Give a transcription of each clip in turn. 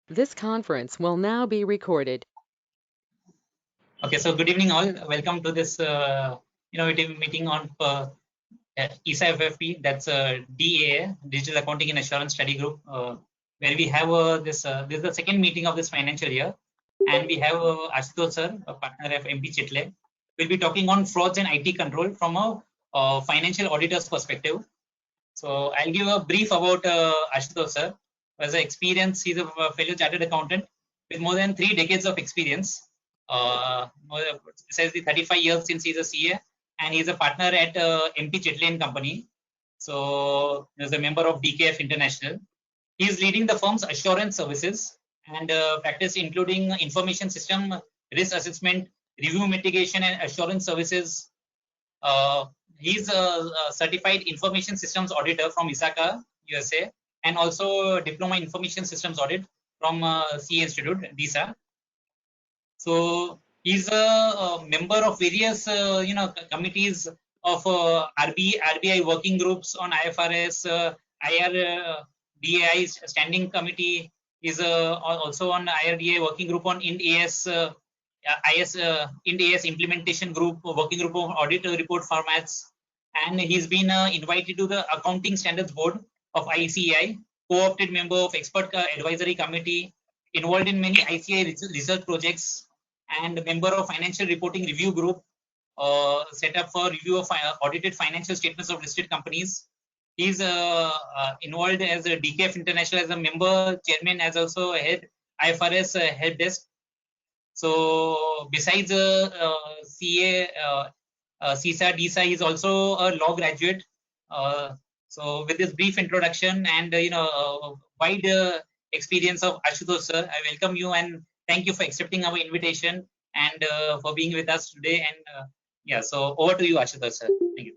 This conference will now be recorded. Okay, so good evening all. Welcome to this innovative meeting on ISA FAFP, that's DAA, Digital Accounting and Assurance Study Group, where we have this is the second meeting of this financial year, and we have Ashutosh sir, a partner of MP Chitle. We'll be talking on frauds and IT control from a financial auditor's perspective. So I'll give a brief about Ashutosh sir. As an experience, he's a fellow chartered accountant with more than 3 decades of experience. Says the 35 years since he's a CA, and he's a partner at MP Chitle Company. So he's a member of DKF International. He is leading the firm's assurance services and practice including information system, risk assessment, review mitigation, and assurance services. He's a certified information systems auditor from ISACA, USA, and also diploma information systems audit from CA Institute, DISA. So he's a member of various committees of RBI working groups on IFRS, IRDAI standing committee is also on IRDAI working group on IND AS IND AS implementation group, working group of audit report formats, and he's been invited to the accounting standards board of ICAI, co-opted member of expert advisory committee, involved in many ICAI research projects, and member of financial reporting review group set up for review of audited financial statements of listed companies. He's involved as a DKF International as a member, chairman, as also a head IFRS help desk. So besides CA, CISA, DISA, he's also a law graduate. So with this brief introduction and wide experience of Ashutosh sir, I welcome you and thank you for accepting our invitation and for being with us today. And yeah, so over to you, Ashutosh sir. Thank you.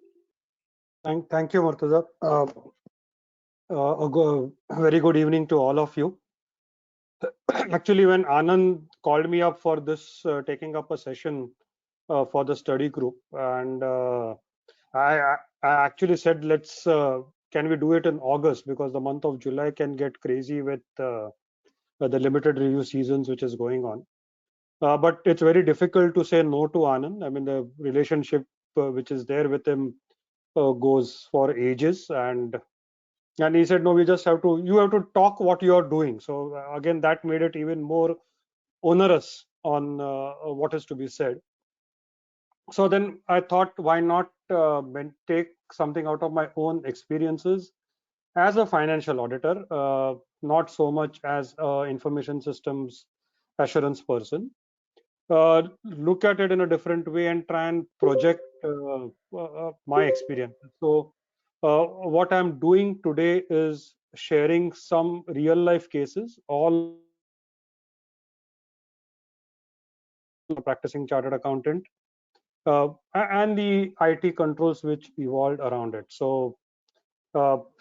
Thank you, Murtaza. A very good evening to all of you. Actually, when Anand called me up for this, taking up a session for the study group, and I actually said, let's can we do it in August, because the month of July can get crazy with the limited review seasons which is going on. But it's very difficult to say no to Anand. I mean, the relationship which is there with him goes for ages, and he said, no, you have to talk what you are doing. So again, that made it even more onerous on what is to be said. So then I thought, why not take something out of my own experiences as a financial auditor, not so much as information systems assurance person. Look at it in a different way and try and project my experience. So what I'm doing today is sharing some real life cases, all practicing chartered accountant, and the IT controls which evolved around it. So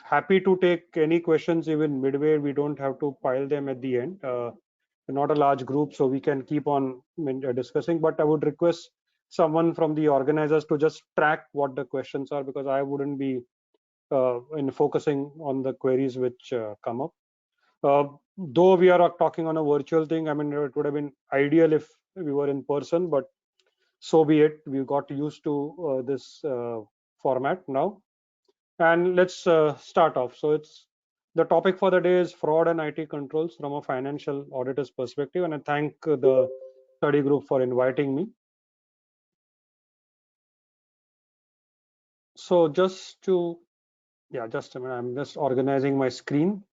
happy to take any questions even midway. We don't have to pile them at the end. Not a large group, so we can keep on discussing, but I would request someone from the organizers to just track what the questions are, because I wouldn't be in focusing on the queries which come up. Though we are talking on a virtual thing, I mean, it would have been ideal if we were in person, but so be it. We got used to this format now. And let's start off. So the topic for the day is fraud and IT controls from a financial auditor's perspective. And I thank the study group for inviting me. So just a minute, I'm just organizing my screen.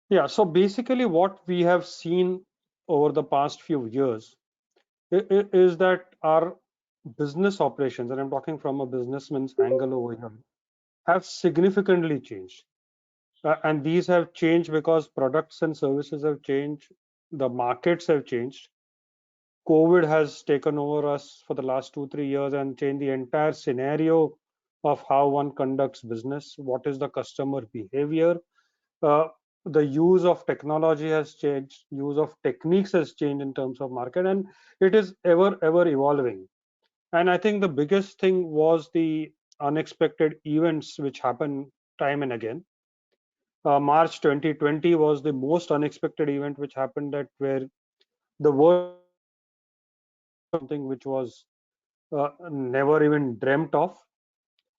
Yeah, so basically what we have seen over the past few years is that our business operations, and I'm talking from a businessman's angle over here, have significantly changed. And these have changed because products and services have changed, the markets have changed. COVID has taken over us for the last 2-3 years and changed the entire scenario of how one conducts business. What is the customer behavior? The use of technology has changed, use of techniques has changed in terms of market, and it is ever evolving. And I think the biggest thing was the unexpected events which happen time and again. March 2020 was the most unexpected event which happened, that where the world something which was never even dreamt of.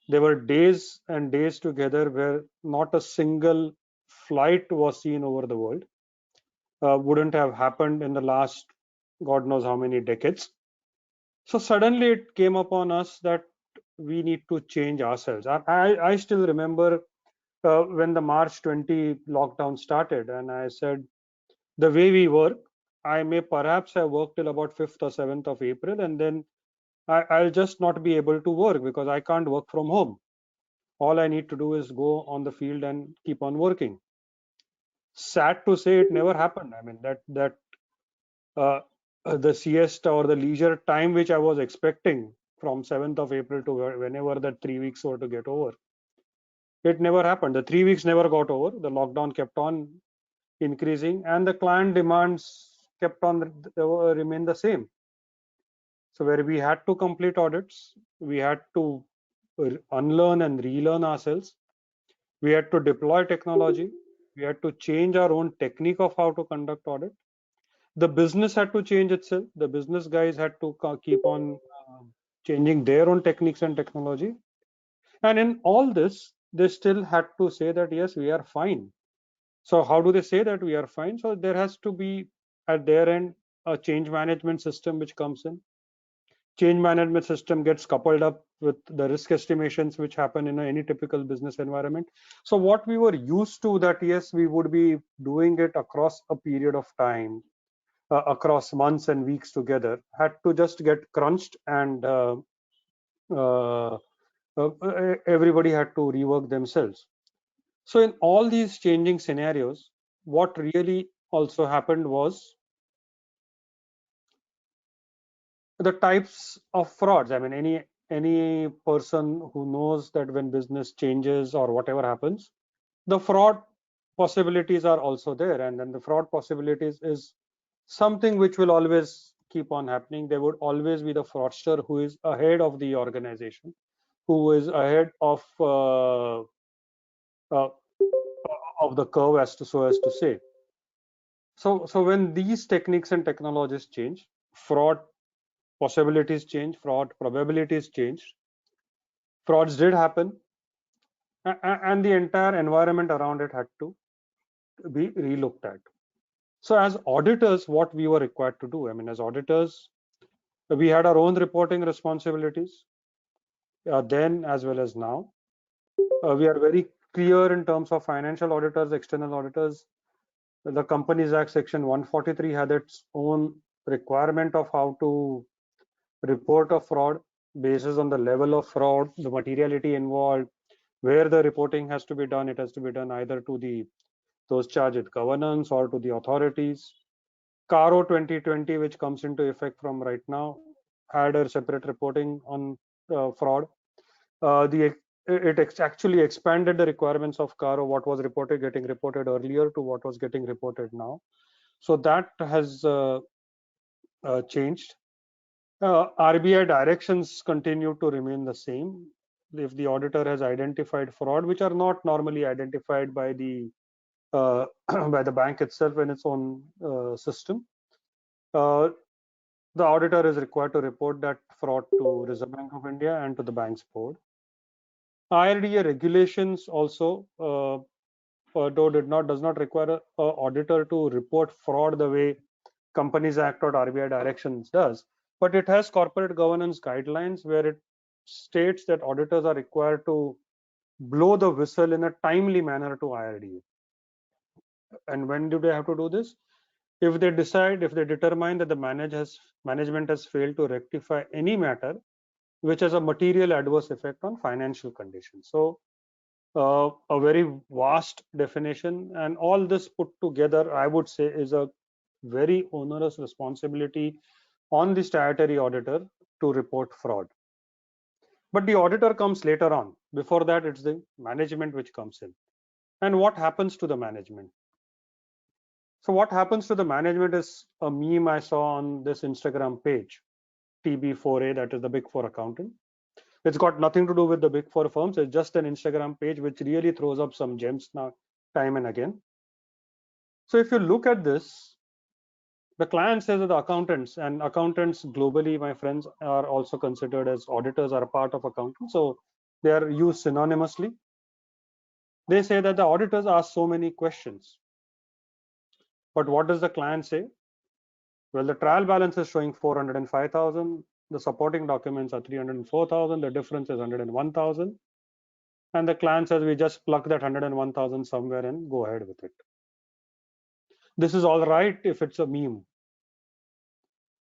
There were days and days together where not a single flight was seen over the world. Wouldn't have happened in the last God knows how many decades. So suddenly it came upon us that we need to change ourselves. I still remember when the March 20 lockdown started, and I said, the way we work, I may perhaps have worked till about 5th or 7th of April, and then I'll just not be able to work because I can't work from home. All I need to do is go on the field and keep on working. Sad to say, it never happened. I mean, that uh, the siesta or the leisure time which I was expecting from 7th of April to whenever that 3 weeks were to get over, it never happened. The 3 weeks never got over. The lockdown kept on increasing, and the client demands kept on remain the same. So where we had to complete audits, we had to unlearn and relearn ourselves. We had to deploy technology. We had to change our own technique of how to conduct audit. The business had to change itself. The business guys had to keep on changing their own techniques and technology. And in all this, they still had to say that, yes, we are fine. So how do they say that we are fine? So there has to be at their end a change management system which comes in. Change management system gets coupled up with the risk estimations which happen in any typical business environment. So what we were used to, that yes, we would be doing it across a period of time, across months and weeks together, had to just get crunched, and uh, everybody had to rework themselves. So in all these changing scenarios, what really also happened was the types of frauds. I mean, any person who knows that when business changes or whatever happens, the fraud possibilities are also there, and then the fraud possibilities is something which will always keep on happening. There would always be the fraudster who is ahead of the organization, who is ahead uh, of the curve, as to so as to say. So when these techniques and technologies change, fraud possibilities change, fraud probabilities change, frauds did happen, and the entire environment around it had to be relooked at. So as auditors, what we were required to do, I mean, as auditors, we had our own reporting responsibilities, then as well as now. We are very clear in terms of financial auditors, external auditors. The Companies Act Section 143 had its own requirement of how to report a fraud, basis on the level of fraud, the materiality involved, where the reporting has to be done. It has to be done either to those charged with governance or to the authorities. CARO 2020, which comes into effect from right now, had a separate reporting on fraud. It actually expanded the requirements of CARO, what was getting reported earlier to what was getting reported now. So that has changed. RBI directions continue to remain the same. If the auditor has identified fraud, which are not normally identified by the by the bank itself in its own system, uh, the auditor is required to report that fraud to Reserve Bank of India and to the bank's board. IRDA regulations also, though does not require a auditor to report fraud the way Companies Act or RBI directions does, but it has corporate governance guidelines where it states that auditors are required to blow the whistle in a timely manner to IRDA. And when do they have to do this? If they determine that the management has failed to rectify any matter which has a material adverse effect on financial conditions. So a very vast definition, and all this put together, I would say, is a very onerous responsibility on the statutory auditor to report fraud. But the auditor comes later on. Before that, it's the management which comes in. And what happens to the management? So what happens to the management is a meme I saw on this Instagram page, TB4A, that is the Big Four accountant. It's got nothing to do with the big four firms. It's just an Instagram page which really throws up some gems now, time and again. So if you look at this, the client says that the accountants, and accountants globally, my friends, are also considered as auditors, are a part of accountants. So they are used synonymously. They say that the auditors ask so many questions. But what does the client say? Well, the trial balance is showing 405,000. The supporting documents are 304,000. The difference is 101,000. And the client says we just plug that 101,000 somewhere and go ahead with it. This is all right if it's a meme.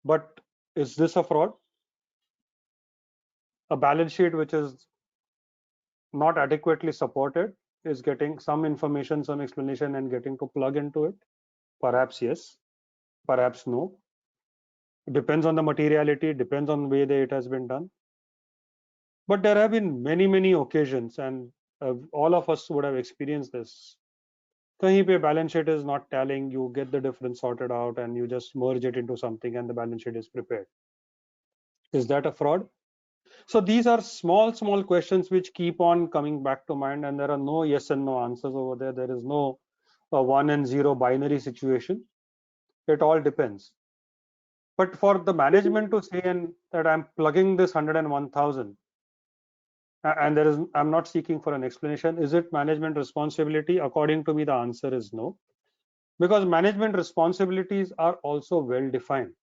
But is this a fraud? A balance sheet which is not adequately supported is getting some information, some explanation, and getting to plug into it? Perhaps yes, perhaps no. It depends on the materiality, depends on the way that it has been done. But there have been many, many occasions, and all of us would have experienced this. Kahin pe balance sheet is not tallying, you get the difference sorted out and you just merge it into something and the balance sheet is prepared. Is that a fraud? So these are small questions which keep on coming back to mind, and there are no yes and no answers over there. There is no 1 and 0 binary situation. It all depends. But for the management to say that I'm plugging this 101,000 and I'm not seeking for an explanation, is it management responsibility? According to me, the answer is no, because management responsibilities are also well defined.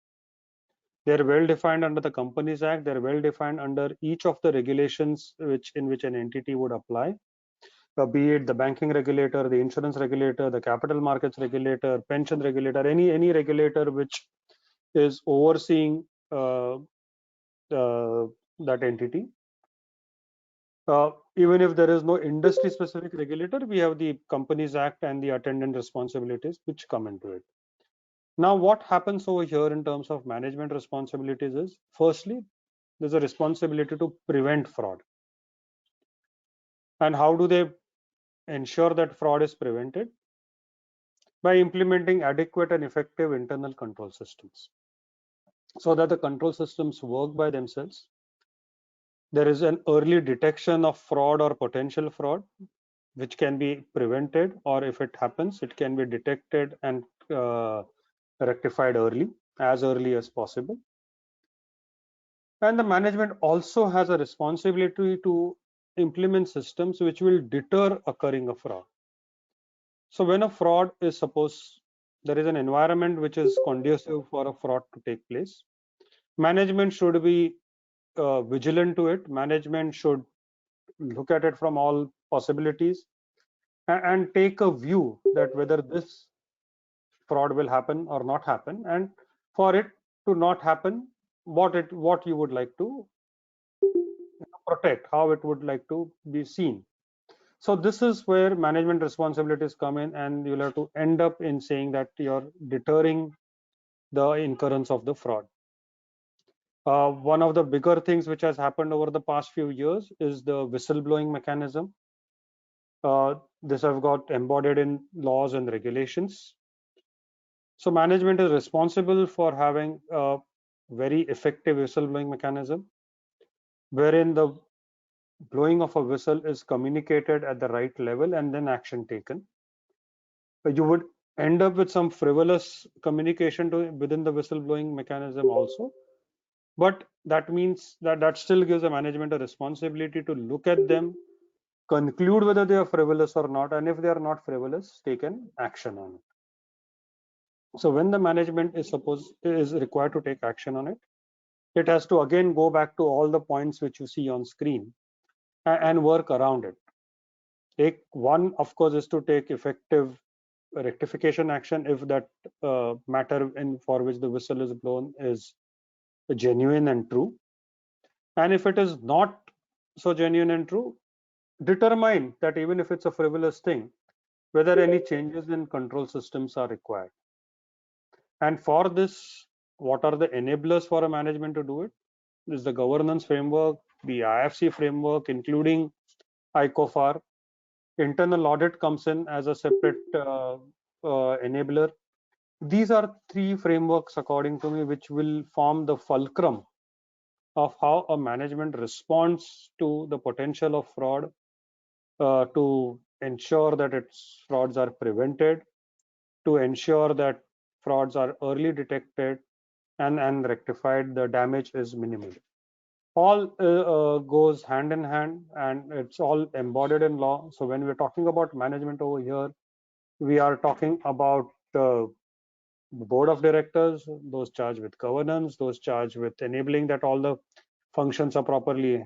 They're well defined under the Companies Act. They're well defined under each of the regulations in which an entity would apply, be it the banking regulator, the insurance regulator, the capital markets regulator, pension regulator, any regulator which is overseeing that entity. Even if there is no industry specific regulator, we have the Companies Act and the attendant responsibilities which come into it. Now, what happens over here in terms of management responsibilities is, firstly, there's a responsibility to prevent fraud. And how do they ensure that fraud is prevented? By implementing adequate and effective internal control systems, so that the control systems work by themselves. There is an early detection of fraud or potential fraud, which can be prevented, or if it happens, it can be detected and rectified as early as possible. And the management also has a responsibility to implement systems which will deter occurring of fraud. So when a fraud is supposed, there is an environment which is conducive for a fraud to take place, management should be vigilant to it. Management should look at it from all possibilities and take a view that whether this fraud will happen or not happen, and for it to not happen, what you would like to protect, how it would like to be seen. So this is where management responsibilities come in, and you'll have to end up in saying that you're deterring the incurrence of the fraud. One of the bigger things which has happened over the past few years is the whistleblowing mechanism. This have got embodied in laws and regulations. So management is responsible for having a very effective whistleblowing mechanism, wherein the blowing of a whistle is communicated at the right level and then action taken. You would end up with some frivolous communication within the whistleblowing mechanism also, but that means that still gives the management a responsibility to look at them, conclude whether they are frivolous or not, and if they are not frivolous, take an action on it. So when the management is required to take action on it, it has to again go back to all the points which you see on screen and work around it. One, of course, is to take effective rectification action if that matter for which the whistle is blown is genuine and true. And if it is not so genuine and true, determine that even if it's a frivolous thing, whether any changes in control systems are required. And for this, what are the enablers for a management to do it? Is the governance framework, the IFC framework, including ICOFAR. Internal audit comes in as a separate enabler. These are three frameworks, according to me, which will form the fulcrum of how a management responds to the potential of fraud, to ensure that its frauds are prevented, to ensure that frauds are early detected and rectified, the damage is minimal. All goes hand in hand, and it's all embodied in law. So when we're talking about management over here, we are talking about the board of directors, those charged with governance, those charged with enabling that all the functions are properly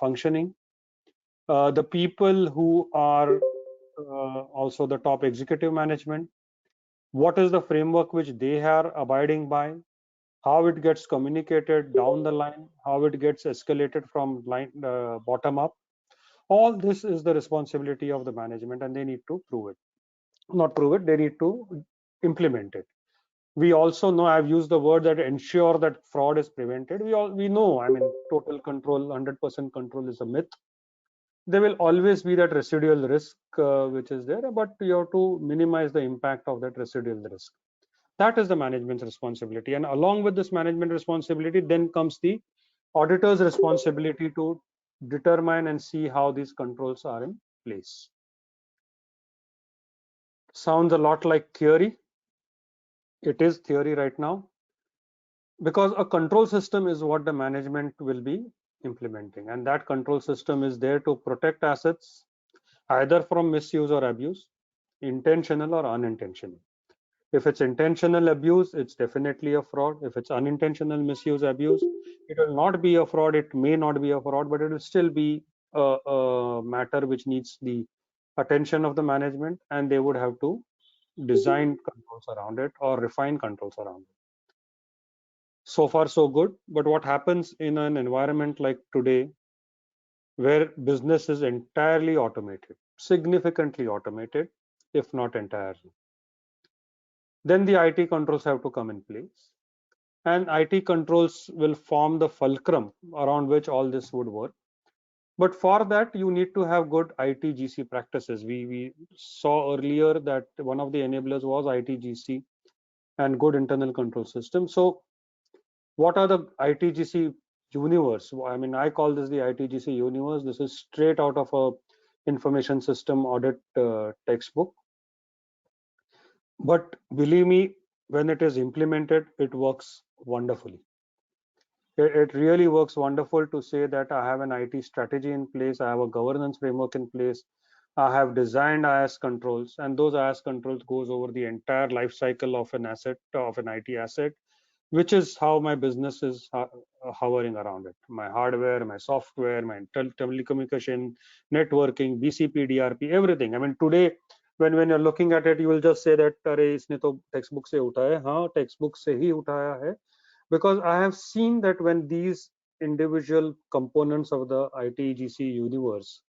functioning. The people who are also the top executive management, what is the framework which they are abiding by, how it gets communicated down the line, how it gets escalated from line bottom up. All this is the responsibility of the management, and they need to prove it. Not prove it, they need to implement it. We also know, I've used the word that ensure that fraud is prevented. We know, I mean, total control, 100% control is a myth. There will always be that residual risk which is there, but you have to minimize the impact of that residual risk. That is the management's responsibility. And along with this management responsibility, then comes the auditor's responsibility to determine and see how these controls are in place. Sounds a lot like theory. It is theory right now, because a control system is what the management will be implementing, and that control system is there to protect assets either from misuse or abuse, intentional or unintentional. If it's intentional abuse, it's definitely a fraud. If it's unintentional misuse, abuse, it will not be a fraud. It may not be a fraud, but it will still be a matter which needs the attention of the management, and they would have to design controls around it or refine controls around it. So far, so good. But what happens in an environment like today, where business is entirely automated, significantly automated, if not entirely, then the IT controls have to come in place. And IT controls will form the fulcrum around which all this would work. But for that, you need to have good ITGC practices. We saw earlier that one of the enablers was ITGC and good internal control system. So what are the ITGC universe? I mean, I call this the ITGC universe. This is straight out of a information system audit textbook. But believe me, when it is implemented, it works wonderfully. It really works wonderful to say that I have an IT strategy in place, I have a governance framework in place, I have designed IS controls, and those IS controls goes over the entire life cycle of an asset, of an IT asset, which is how my business is hovering around it. My hardware, my software, my telecommunication, networking, BCP, DRP, everything. I mean, today, when you're looking at it, you will just say that, अरे इसने तो textbook से उठाया है, हाँ textbook से ही उठाया है, because I have seen that when these individual components of the ITGC universe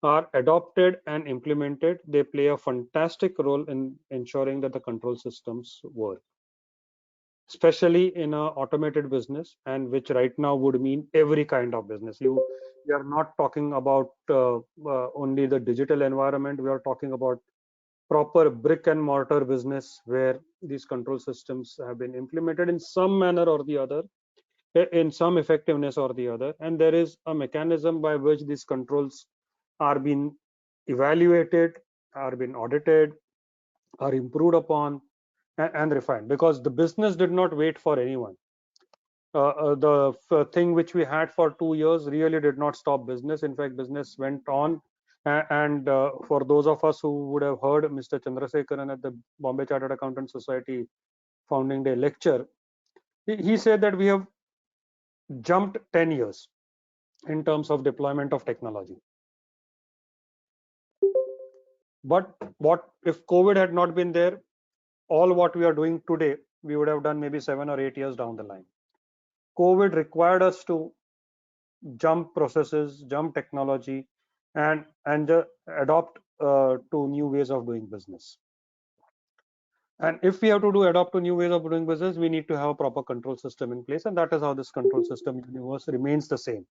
are adopted and implemented, they play a fantastic role in ensuring that the control systems work, especially in a automated business, and which right now would mean every kind of business. We are not talking about only the digital environment. We are talking about proper brick and mortar business where these control systems have been implemented in some manner or the other, in some effectiveness or the other, and there is a mechanism by which these controls are being evaluated, are being audited, are improved upon, and refined, because the business did not wait for anyone. The thing which we had for 2 years really did not stop business. In fact, business went on. And for those of us who would have heard Mr. Chandrasekaran at the Bombay Chartered Accountants Society founding day lecture, he said that we have jumped 10 years in terms of deployment of technology. But what if COVID had not been there, all what we are doing today, we would have done maybe 7 or 8 years down the line. COVID required us to jump processes, jump technology, and adopt to new ways of doing business. And if we have to adopt to new ways of doing business, we need to have a proper control system in place, and that is how this control system universe remains the same.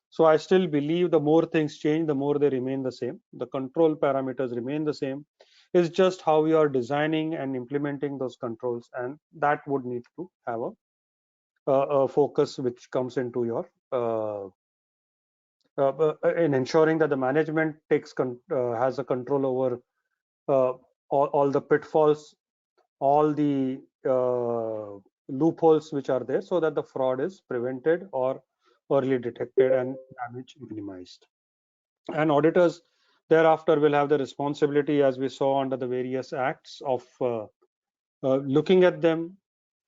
So I still believe the more things change, the more they remain the same. The control parameters remain the same. It's just how we are designing and implementing those controls, and that would need to have a focus which comes into your in ensuring that the management has a control over all the pitfalls, all the loopholes which are there, so that the fraud is prevented or early detected and damage minimized. And auditors thereafter will have the responsibility, as we saw under the various acts, of looking at them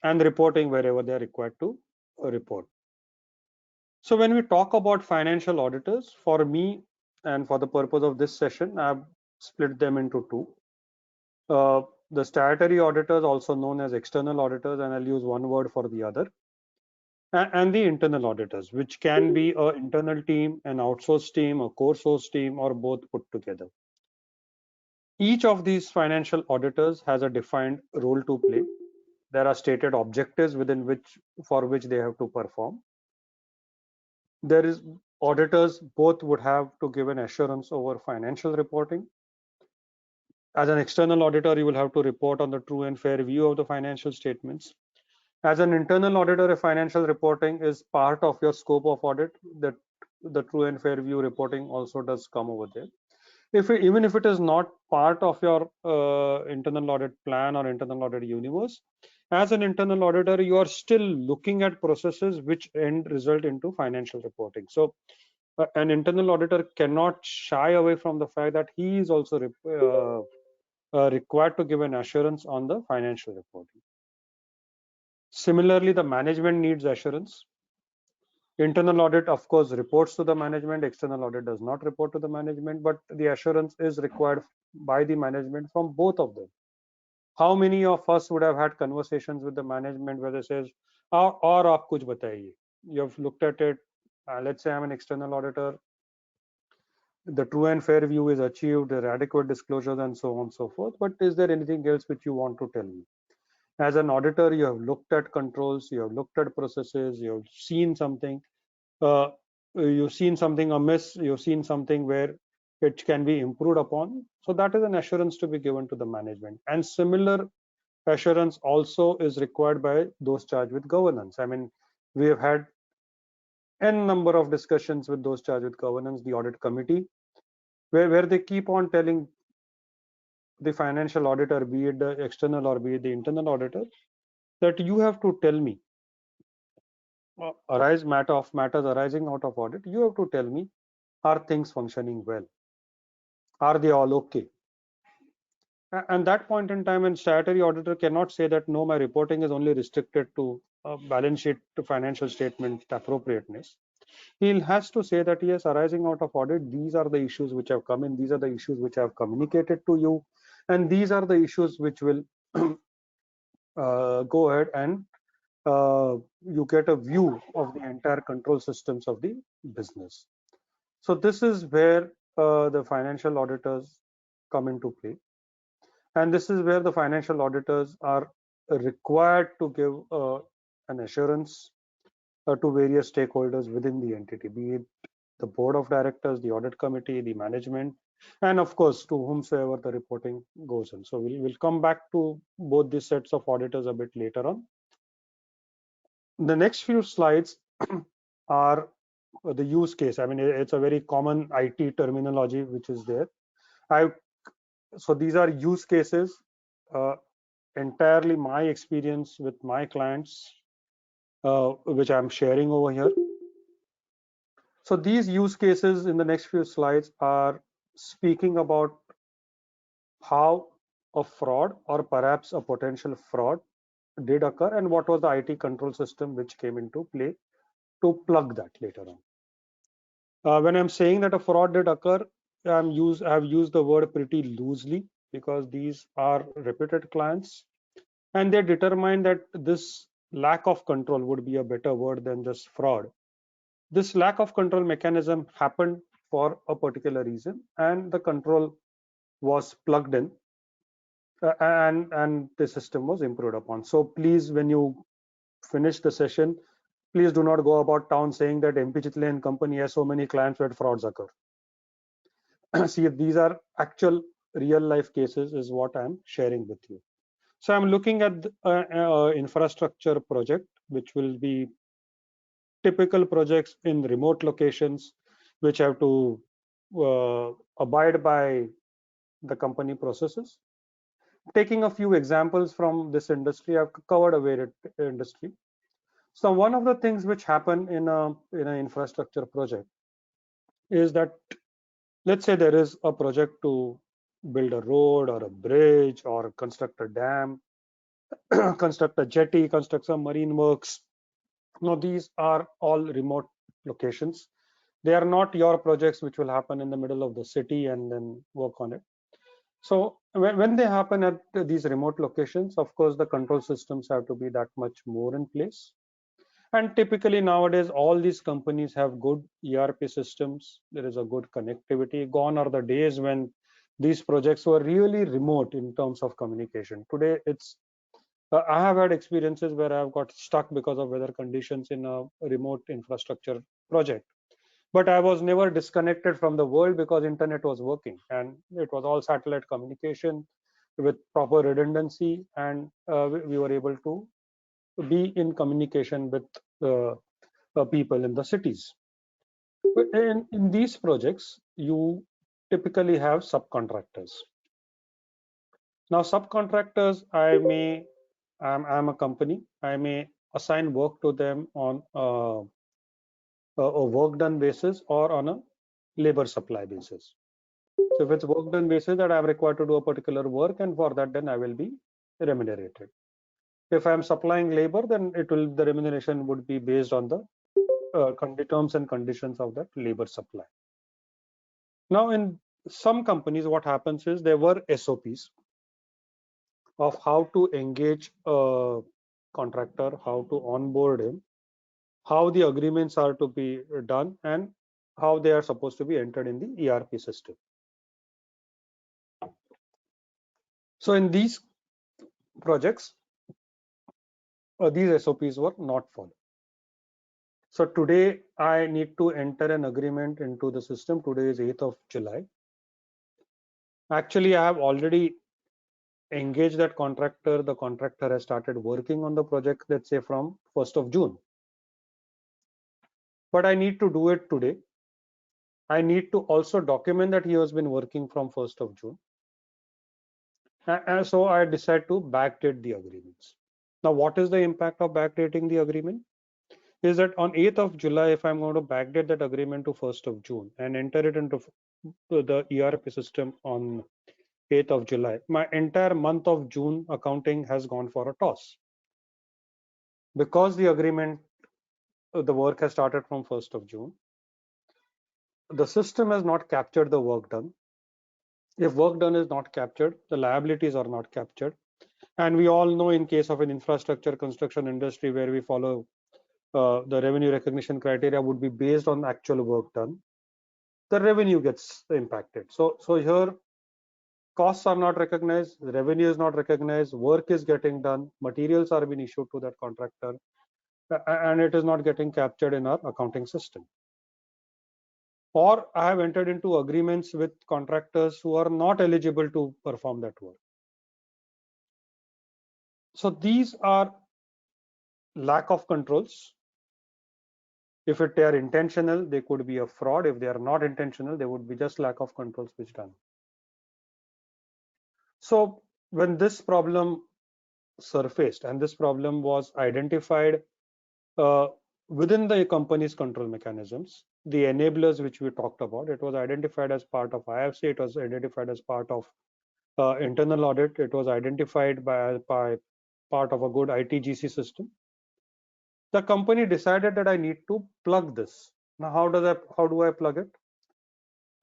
and reporting wherever they are required to report. So when we talk about financial auditors, for me and for the purpose of this session, I've split them into two. The statutory auditors, also known as external auditors, and I'll use one word for the other, and the internal auditors, which can be an internal team, an outsourced team, a core source team, or both put together. Each of these financial auditors has a defined role to play. There are stated objectives for which they have to perform. There is auditors both would have to give an assurance over financial reporting. As an external auditor, you will have to report on the true and fair view of the financial statements. As an internal auditor, a financial reporting is part of your scope of audit. That the true and fair view reporting also does come over there. Even if it is not part of your internal audit plan or internal audit universe, as an internal auditor, you are still looking at processes which end result into financial reporting. So an internal auditor cannot shy away from the fact that he is also required to give an assurance on the financial reporting. Similarly, the management needs assurance. Internal audit, of course, reports to the management. External audit does not report to the management, but the assurance is required by the management from both of them. How many of us would have had conversations with the management where they says, "Aur aap kuch bataiye." You have looked at it. Let's say I'm an external auditor. The true and fair view is achieved, there are adequate disclosures, and so on and so forth. But is there anything else which you want to tell me? As an auditor, you have looked at controls, you have looked at processes, you have seen something, you've seen something amiss, you've seen something where it can be improved upon. So that is an assurance to be given to the management. And similar assurance also is required by those charged with governance. I mean, we have had n number of discussions with those charged with governance, the audit committee, where they keep on telling the financial auditor, be it the external or be it the internal auditor, that you have to tell me matters arising out of audit. You have to tell me, are things functioning well? Are they all okay? And that point in time, a statutory auditor cannot say that no, my reporting is only restricted to balance sheet to financial statement appropriateness. He has to say that yes, arising out of audit, these are the issues which have come in, these are the issues which I have communicated to you, and these are the issues which will go ahead and you get a view of the entire control systems of the business. So this is where the financial auditors come into play. And this is where the financial auditors are required to give an assurance to various stakeholders within the entity, be it the board of directors, the audit committee, the management, and of course to whomsoever the reporting goes in. So we'll come back to both these sets of auditors a bit later on. The next few slides are the use case. I mean, it's a very common IT terminology which is there. So these are use cases, entirely my experience with my clients, which I'm sharing over here. So these use cases in the next few slides are speaking about how a fraud or perhaps a potential fraud did occur and what was the IT control system which came into play to plug that later on. When I'm saying that a fraud did occur, I've used the word pretty loosely because these are reputed clients, and they determined that this lack of control would be a better word than just fraud. This lack of control mechanism happened for a particular reason, and the control was plugged in, and the system was improved upon. So please, when you finish the session, please do not go about town saying that MP Chitle and company has so many clients where frauds occur. See, these are actual real life cases is what I'm sharing with you. So I'm looking at infrastructure project which will be typical projects in remote locations, which have to abide by the company processes. Taking a few examples from this industry, I've covered a varied industry. So one of the things which happen in an infrastructure project is that, let's say there is a project to build a road or a bridge or construct a dam, construct a jetty, construct some marine works. Now these are all remote locations. They are not your projects which will happen in the middle of the city and then work on it. So when they happen at these remote locations, of course, the control systems have to be that much more in place. And typically nowadays, all these companies have good ERP systems. There is a good connectivity. Gone are the days when these projects were really remote in terms of communication. Today, I have had experiences where I've got stuck because of weather conditions in a remote infrastructure project. But I was never disconnected from the world because internet was working and it was all satellite communication with proper redundancy, and we were able to be in communication with people in the cities. But in these projects, you typically have subcontractors. Now, subcontractors, I'm a company, I may assign work to them on a work done basis or on a labor supply basis. So if it's work done basis, that I'm required to do a particular work, and for that then I will be remunerated. If I'm supplying labor, then the remuneration would be based on the terms and conditions of that labor supply. Now in some companies, what happens is there were SOPs of how to engage a contractor, how to onboard him, how the agreements are to be done, and how they are supposed to be entered in the ERP system. So in these projects, these SOPs were not followed. So today I need to enter an agreement into the system. Today is 8th of July. Actually, I have already engaged that contractor. The contractor has started working on the project, let's say from 1st of June. But I need to do it today. I need to also document that he has been working from 1st of June. And so I decide to backdate the agreements. Now, what is the impact of backdating the agreement? Is that on 8th of July, if I'm going to backdate that agreement to 1st of June and enter it into the ERP system on 8th of July, my entire month of June accounting has gone for a toss. Because the agreement, the work has started from 1st of June, the system has not captured the work done. If work done is not captured, the liabilities are not captured. And we all know, in case of an infrastructure construction industry where we follow the revenue recognition criteria would be based on actual work done, the revenue gets impacted. So here costs are not recognized, revenue is not recognized, work is getting done, materials are being issued to that contractor, and it is not getting captured in our accounting system. Or I have entered into agreements with contractors who are not eligible to perform that work. So these are lack of controls. If they are intentional, they could be a fraud. If they are not intentional, they would be just lack of controls which done. So when this problem surfaced, and this problem was identified within the company's control mechanisms, the enablers which we talked about, it was identified as part of IFC, it was identified as part of internal audit, it was identified by part of a good ITGC system. The company decided that I need to plug this. Now, how do I plug it?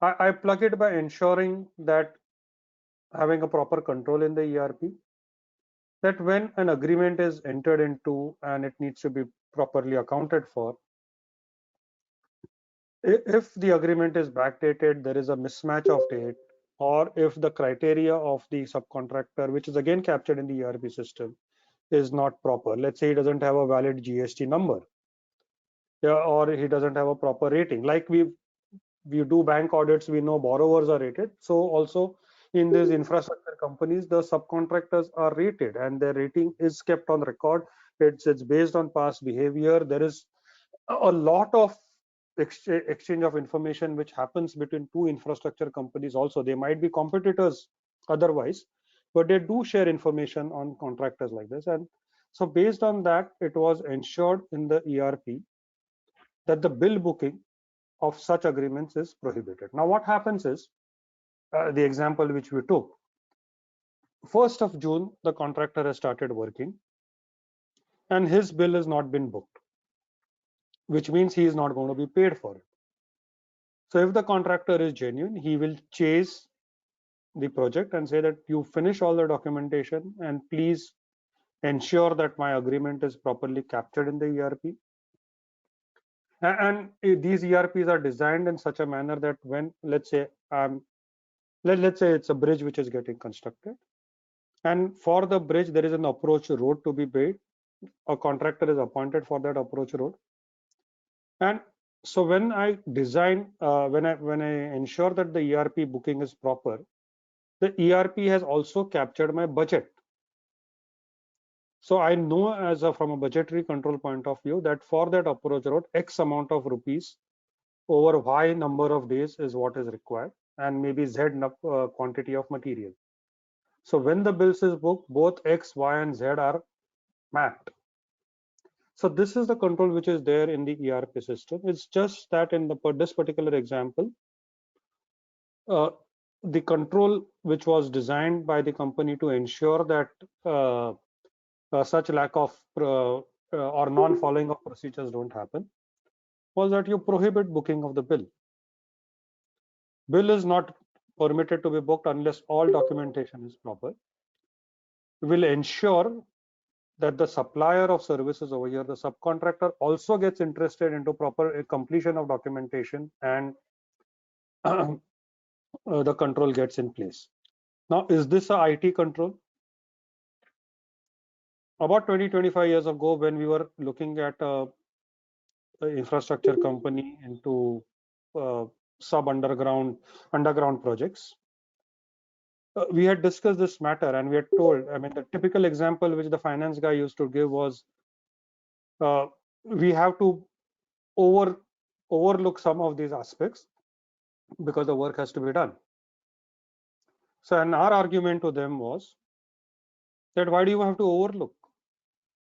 I plug it by ensuring that having a proper control in the ERP, that when an agreement is entered into and it needs to be properly accounted for, if the agreement is backdated, there is a mismatch of date, or if the criteria of the subcontractor, which is again captured in the ERP system, is not proper. Let's say he doesn't have a valid GST number, or he doesn't have a proper rating. Like we do bank audits, we know borrowers are rated. So also in these infrastructure companies, the subcontractors are rated and their rating is kept on record. It's based on past behavior. There is a lot of exchange of information which happens between two infrastructure companies also. They might be competitors otherwise, but they do share information on contractors like this. And so based on that, it was ensured in the ERP that the bill booking of such agreements is prohibited. Now what happens is, the example which we took, 1st of June, the contractor has started working and his bill has not been booked, which means he is not going to be paid for it. So if the contractor is genuine, he will chase the project and say that you finish all the documentation and please ensure that my agreement is properly captured in the ERP. And these ERPs are designed in such a manner that when, let's say, let's say it's a bridge which is getting constructed, and for the bridge there is an approach road to be built. A contractor is appointed for that approach road, and so when I design, when I ensure that the ERP booking is proper, the ERP has also captured my budget. So I know from a budgetary control point of view that for that approach road, X amount of rupees over Y number of days is what is required, and maybe Z quantity of material. So when the bills is booked, both X, Y, and Z are mapped. So this is the control which is there in the ERP system. It's just that in this particular example, the control which was designed by the company to ensure that such lack of or non-following of procedures don't happen was that you prohibit booking of the bill. Bill is not permitted to be booked unless all documentation is proper. Will ensure that the supplier of services over here, the subcontractor, also gets interested into proper completion of documentation, and the control gets in place. Now, is this a IT control? About 20-25 years ago, when we were looking at infrastructure company into underground projects, we had discussed this matter, and we had told, I mean, the typical example which the finance guy used to give was, we have to overlook some of these aspects because the work has to be done. So, and our argument to them was that why do you have to overlook?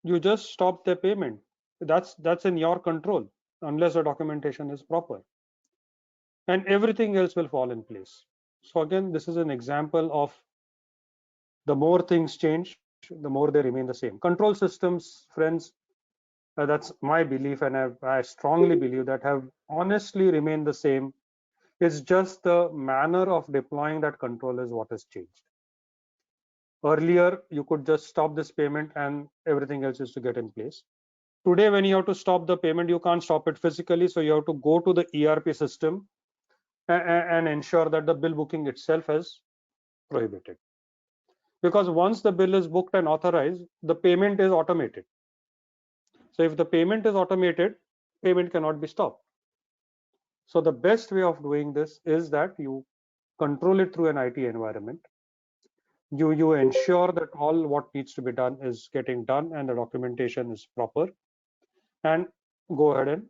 You just stop the payment. That's in your control unless the documentation is proper, and everything else will fall in place. So again, this is an example of the more things change, the more they remain the same. Control systems, friends, that's my belief, and I strongly believe that have honestly remained the same. It's just the manner of deploying that control is what has changed. Earlier, you could just stop this payment and everything else is to get in place. Today, when you have to stop the payment, you can't stop it physically, so you have to go to the ERP system and ensure that the bill booking itself is prohibited. Because once the bill is booked and authorized, the payment is automated. So if the payment is automated, payment cannot be stopped. So the best way of doing this is that you control it through an IT environment. You ensure that all what needs to be done is getting done and the documentation is proper, and go ahead and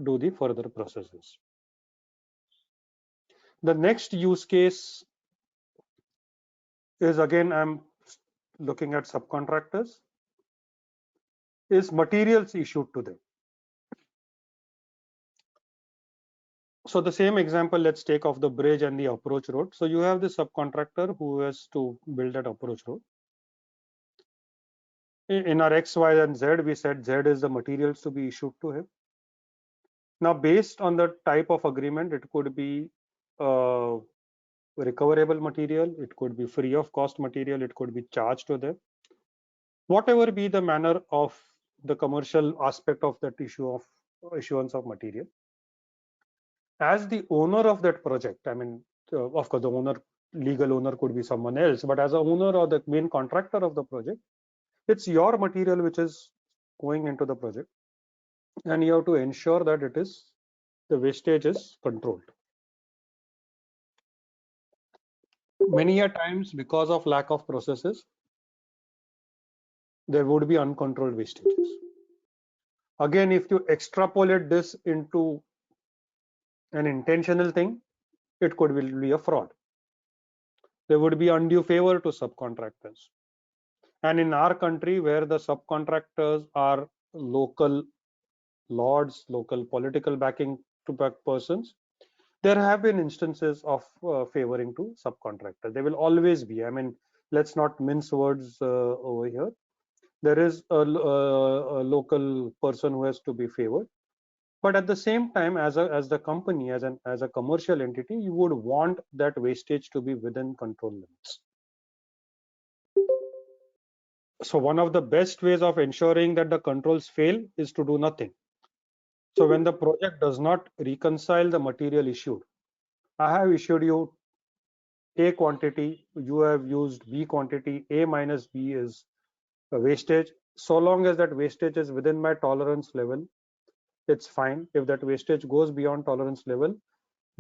do the further processes. The next use case is, again, I'm looking at subcontractors, is materials issued to them. So the same example, let's take of the bridge and the approach road. So you have the subcontractor who has to build that approach road. In our X, Y, and Z, we said Z is the materials to be issued to him. Now, based on the type of agreement, it could be recoverable material, it could be free of cost material, it could be charged to them. Whatever be the manner of the commercial aspect of that issuance of material, as the owner of that project, I mean, of course, the legal owner could be someone else, but as a owner or the main contractor of the project, it's your material which is going into the project, and you have to ensure that the wastage is controlled. Many a times, because of lack of processes, there would be uncontrolled wastages. Again, if you extrapolate this into an intentional thing, it could be a fraud. There would be undue favor to subcontractors. And in our country, where the subcontractors are local lords, local political backing to back persons, there have been instances of favoring to subcontractors. There will always be. I mean, let's not mince words over here. There is a local person who has to be favored, but at the same time, as the company, as a commercial entity, you would want that wastage to be within control limits. So one of the best ways of ensuring that the controls fail is to do nothing. So when the project does not reconcile the material issued, I have issued you A quantity, you have used B quantity, A minus B is a wastage. So long as that wastage is within my tolerance level, it's fine. If that wastage goes beyond tolerance level,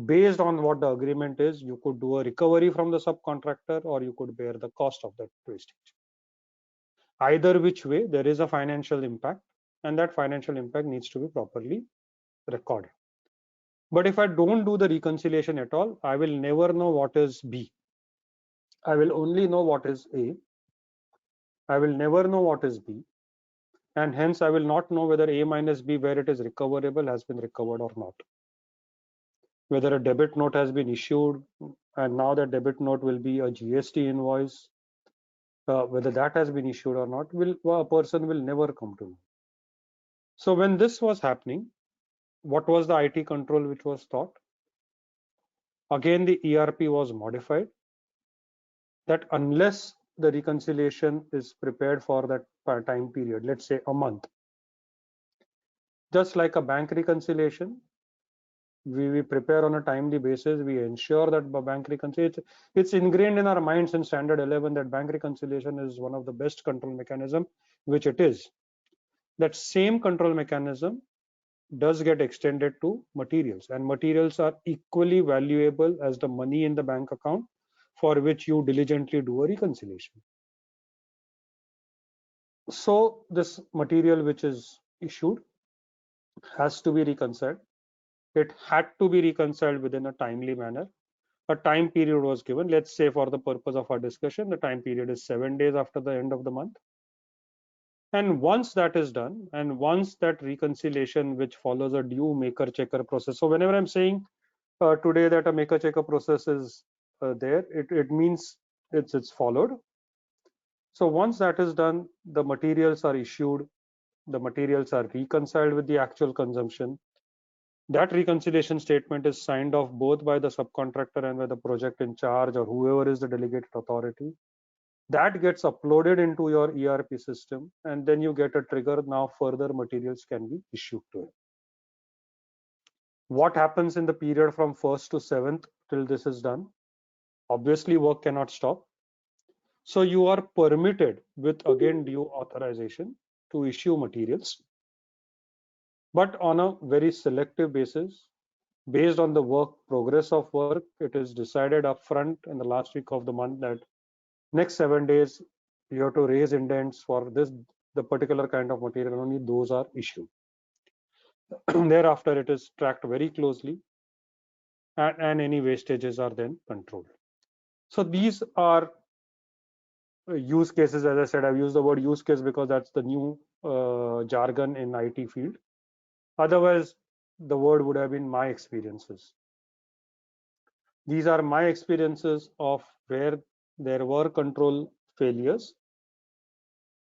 based on what the agreement is, you could do a recovery from the subcontractor, or you could bear the cost of that wastage. Either which way, there is a financial impact, and that financial impact needs to be properly recorded. But if I don't do the reconciliation at all, I will never know what is B. I will only know what is A. I will never know what is B. And hence I will not know whether A minus B, where it is recoverable, has been recovered or not. Whether a debit note has been issued, and now that debit note will be a GST invoice, whether that has been issued or not, a person will never come to know. So when this was happening, what was the IT control which was thought? Again, the ERP was modified, that unless the reconciliation is prepared for that time period, let's say a month, just like a bank reconciliation, we prepare on a timely basis. We ensure that bank reconciliation, it's ingrained in our minds in standard 11 that bank reconciliation is one of the best control mechanism, which it is. That same control mechanism does get extended to materials, and materials are equally valuable as the money in the bank account for which you diligently do a reconciliation. So this material which is issued has to be reconciled. It had to be reconciled within a timely manner. A time period was given. Let's say for the purpose of our discussion, the time period is 7 days after the end of the month. And once that is done, and once that reconciliation, which follows a due maker checker process. So whenever I'm saying today that a maker checker process is there, it means it's followed. So once that is done, the materials are issued, the materials are reconciled with the actual consumption. That reconciliation statement is signed off both by the subcontractor and by the project in charge, or whoever is the delegated authority. That gets uploaded into your ERP system, and then you get a trigger. Now further materials can be issued to it. What happens in the period from 1st to 7th till this is done? Obviously work cannot stop. So you are permitted, with again due authorization, to issue materials, but on a very selective basis. Based on the progress of work, it is decided upfront in the last week of the month that next 7 days you have to raise indents for the particular kind of material. Only those are issued. Thereafter, it is tracked very closely, and any wastages are then controlled. So these are use cases. As I said, I've used the word use case because that's the new jargon in IT field. Otherwise, the word would have been my experiences. These are my experiences of where there were control failures,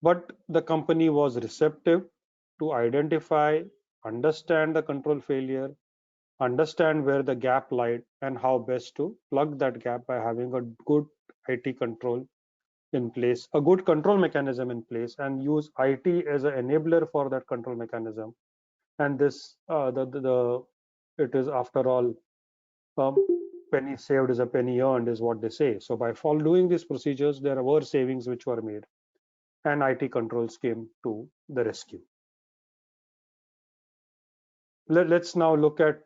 but the company was receptive to identify, understand the control failure, understand where the gap lied, and how best to plug that gap by having a good IT control in place, a good control mechanism in place, and use IT as an enabler for that control mechanism. And this, it is after all, penny saved is a penny earned, is what they say. So by doing these procedures, there were savings which were made, and IT controls came to the rescue. Let's now look at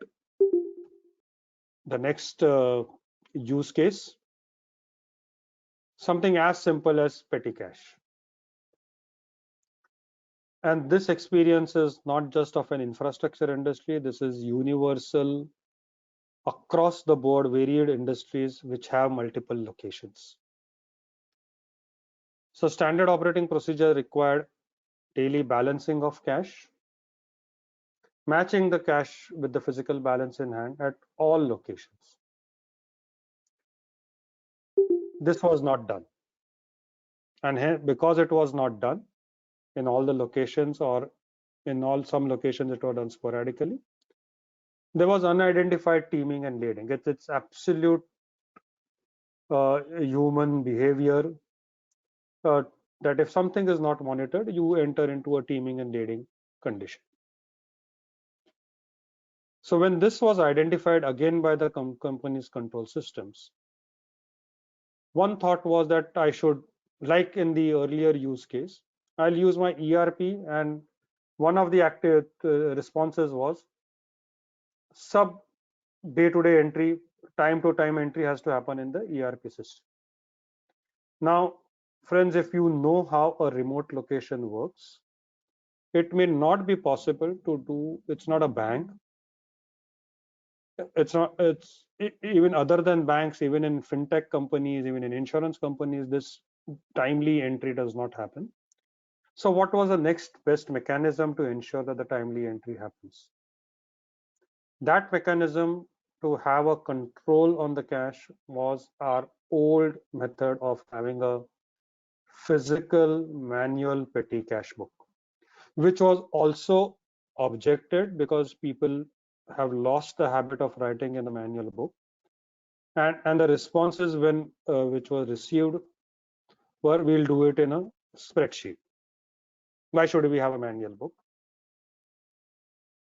the next use case, something as simple as petty cash. And this experience is not just of an infrastructure industry, this is universal across the board, varied industries which have multiple locations. So standard operating procedure required daily balancing of cash, matching the cash with the physical balance in hand at all locations. This was not done. And because it was not done in all the locations, or in some locations it was done sporadically, there was unidentified teaming and lading. It's absolute human behavior that if something is not monitored, you enter into a teaming and lading condition. So when this was identified again by the company's control systems, one thought was that I should, like in the earlier use case, I'll use my ERP, and one of the active responses was sub day-to-day entry, time-to-time entry has to happen in the ERP system. Now, friends, if you know how a remote location works, it may not be possible to do. It's not a bank. It's not. Even other than banks, even in fintech companies, even in insurance companies, this timely entry does not happen. So what was the next best mechanism to ensure that the timely entry happens? That mechanism to have a control on the cash was our old method of having a physical manual petty cash book, which was also objected because people have lost the habit of writing in the manual book. And the responses which was received were, we'll do it in a spreadsheet. Why should we have a manual book?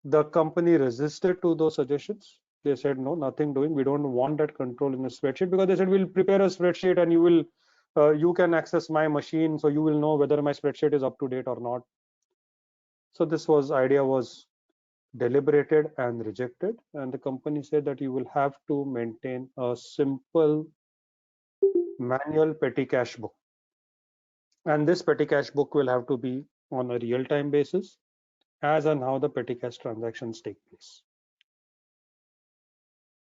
The company resisted to those suggestions. They said, no, nothing doing. We don't want that control in a spreadsheet, because they said, we'll prepare a spreadsheet and you can access my machine, so you will know whether my spreadsheet is up to date or not. So this idea was deliberated and rejected, and the company said that you will have to maintain a simple manual petty cash book, and this petty cash book will have to be on a real-time basis as and how the petty cash transactions take place.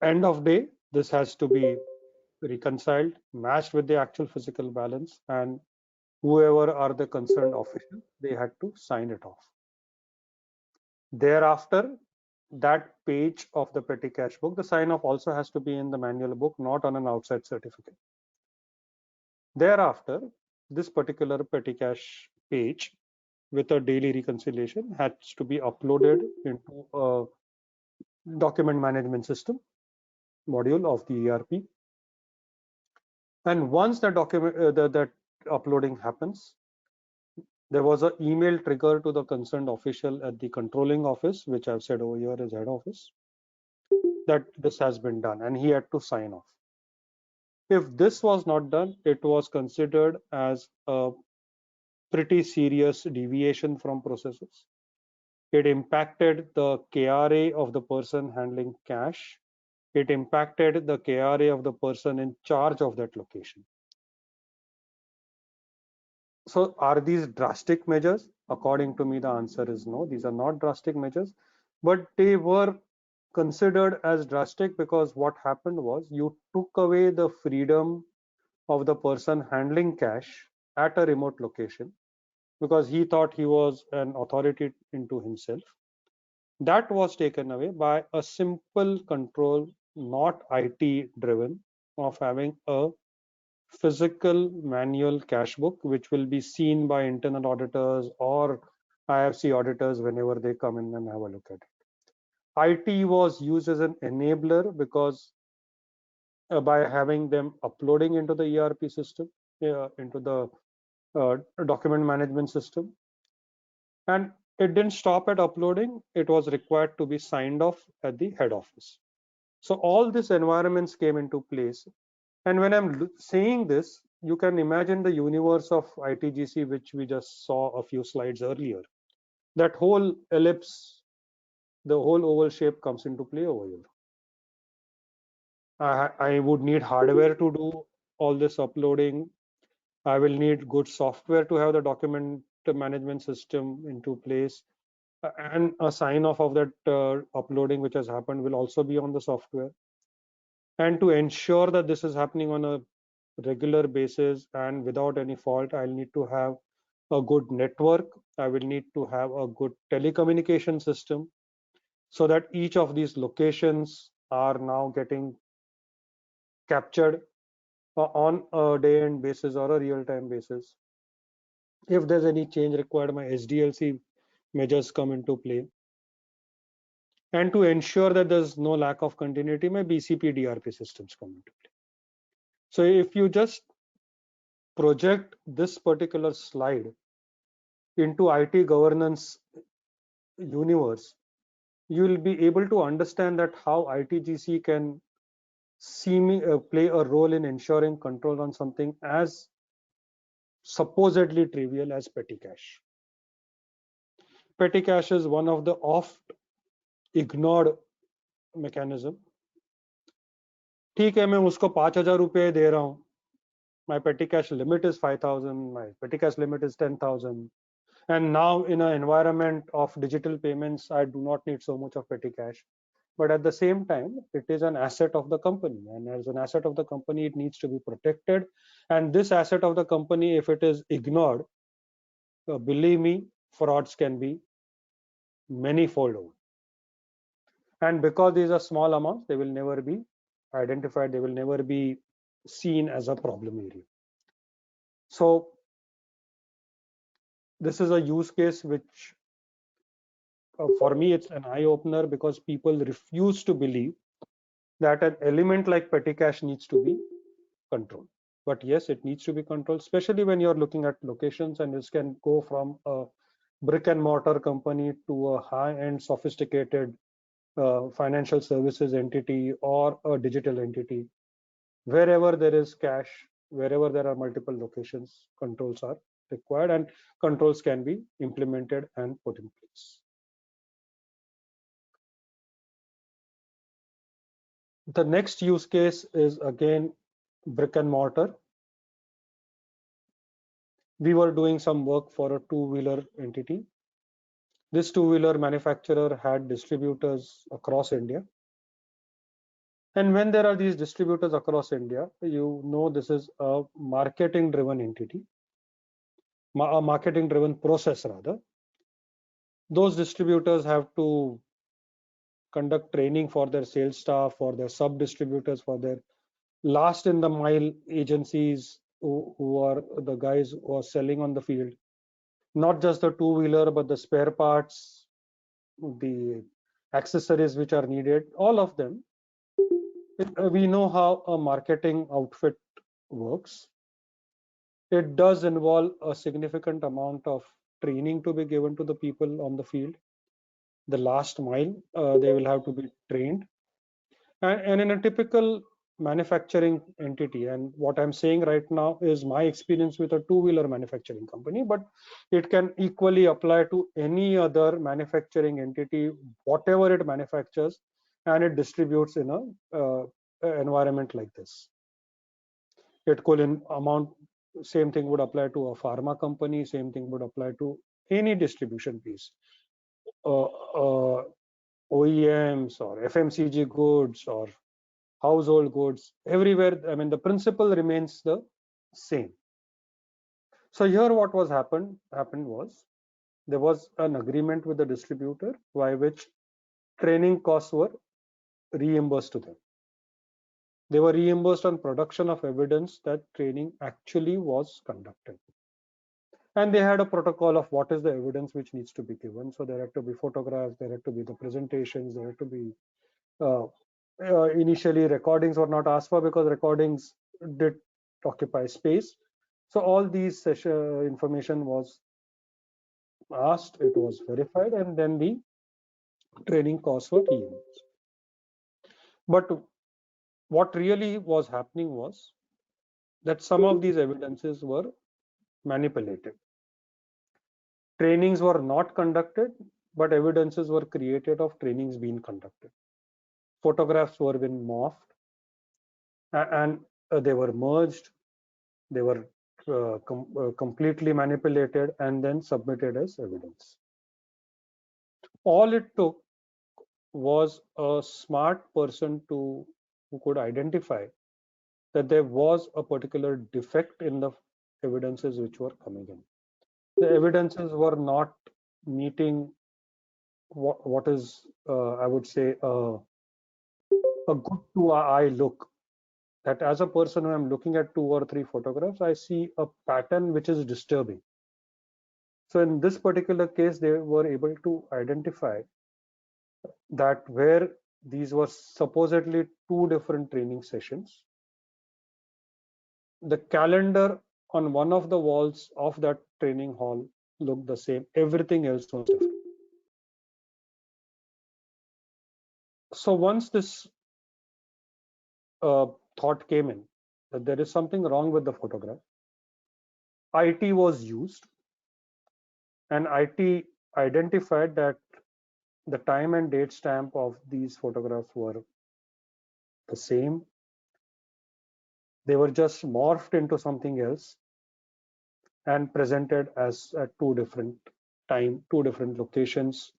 End of day, this has to be reconciled, matched with the actual physical balance, and whoever are the concerned official, they had to sign it off. Thereafter, that page of the petty cash book, the sign off also has to be in the manual book, not on an outside certificate. Thereafter, this particular petty cash page with a daily reconciliation has to be uploaded into a document management system module of the ERP. And once the document that uploading happens, there was an email trigger to the concerned official at the controlling office, which I've said over here is head office, that this has been done, and he had to sign off. If this was not done, it was considered as a pretty serious deviation from processes. It impacted the KRA of the person handling cash. It impacted the KRA of the person in charge of that location. So are these drastic measures? According to me, the answer is no. These are not drastic measures, but they were considered as drastic because what happened was you took away the freedom of the person handling cash at a remote location because he thought he was an authority into himself. That was taken away by a simple control, not IT driven, of having a physical manual cash book, which will be seen by internal auditors or IFC auditors whenever they come in and have a look at it. IT was used as an enabler because by having them uploading into the ERP system, into the document management system. And it didn't stop at uploading, it was required to be signed off at the head office. So all these environments came into place. And when I'm saying this, you can imagine the universe of ITGC, which we just saw a few slides earlier. That whole ellipse, the whole oval shape comes into play over here. I would need hardware to do all this uploading. I will need good software to have the document management system into place, and a sign off of that uploading which has happened will also be on the software. And to ensure that this is happening on a regular basis and without any fault, I'll need to have a good network. I will need to have a good telecommunication system, so that each of these locations are now getting captured on a day-end basis or a real-time basis. If there's any change required, my SDLC measures come into play. And to ensure that there's no lack of continuity, my BCP DRP systems come into play. So if you just project this particular slide into IT governance universe, you will be able to understand that how ITGC can play a role in ensuring control on something as supposedly trivial as petty cash. Petty cash is one of the oft ignored mechanism. ठीक है, मैं उसको 5,000 रुपए दे रहा हूँ. My petty cash limit is 5,000. My petty cash limit is 10,000. And now in an environment of digital payments, I do not need so much of petty cash. But at the same time, it is an asset of the company. And as an asset of the company, it needs to be protected. And this asset of the company, if it is ignored, believe me, frauds can be many-fold over. And because these are small amounts, they will never be identified. They will never be seen as a problem area. So this is a use case which for me, it's an eye opener, because people refuse to believe that an element like petty cash needs to be controlled. But yes, it needs to be controlled, especially when you're looking at locations, and this can go from a brick and mortar company to a high-end sophisticated financial services entity or a digital entity. Wherever there is cash, wherever there are multiple locations, controls are required, and controls can be implemented and put in place. The next use case is again brick and mortar. We were doing some work for a two-wheeler entity. This two-wheeler manufacturer had distributors across India. And when there are these distributors across India, you know this is a marketing-driven entity, a marketing-driven process rather. Those distributors have to conduct training for their sales staff, for their sub-distributors, for their last in the mile agencies who are the guys who are selling on the field. Not just the two-wheeler, but the spare parts, the accessories which are needed, all of them. We know how a marketing outfit works. It does involve a significant amount of training to be given to the people on the field. The last mile, they will have to be trained. And in a typical manufacturing entity, and what I'm saying right now is my experience with a two-wheeler manufacturing company, but it can equally apply to any other manufacturing entity, whatever it manufactures and it distributes in a environment like this. It could same thing would apply to a pharma company, same thing would apply to any distribution piece. OEMs or FMCG goods or household goods, everywhere. I mean, the principle remains the same. So here what was happened was there was an agreement with the distributor by which training costs were reimbursed to them. They were reimbursed on production of evidence that training actually was conducted. And they had a protocol of what is the evidence which needs to be given. So there had to be photographs, there had to be the presentations, there had to be initially recordings were not asked for because recordings did occupy space. So all these information was asked, it was verified, and then the training costs were reimbursed. But what really was happening was that some of these evidences were manipulated. Trainings were not conducted, but evidences were created of trainings being conducted. Photographs were being morphed and they were merged. They were completely manipulated and then submitted as evidence. All it took was a smart person who could identify that there was a particular defect in the evidences which were coming in. The evidences were not meeting what is, I would say, a good to eye look. That as a person, when I'm looking at 2 or 3 photographs, I see a pattern which is disturbing. So in this particular case, they were able to identify that where these were supposedly 2 different training sessions, the calendar on one of the walls of that training hall looked the same. Everything else was different. So once this thought came in that there is something wrong with the photograph, IT was used, and IT identified that the time and date stamp of these photographs were the same. They were just morphed into something else and presented as at 2 different time, 2 different locations,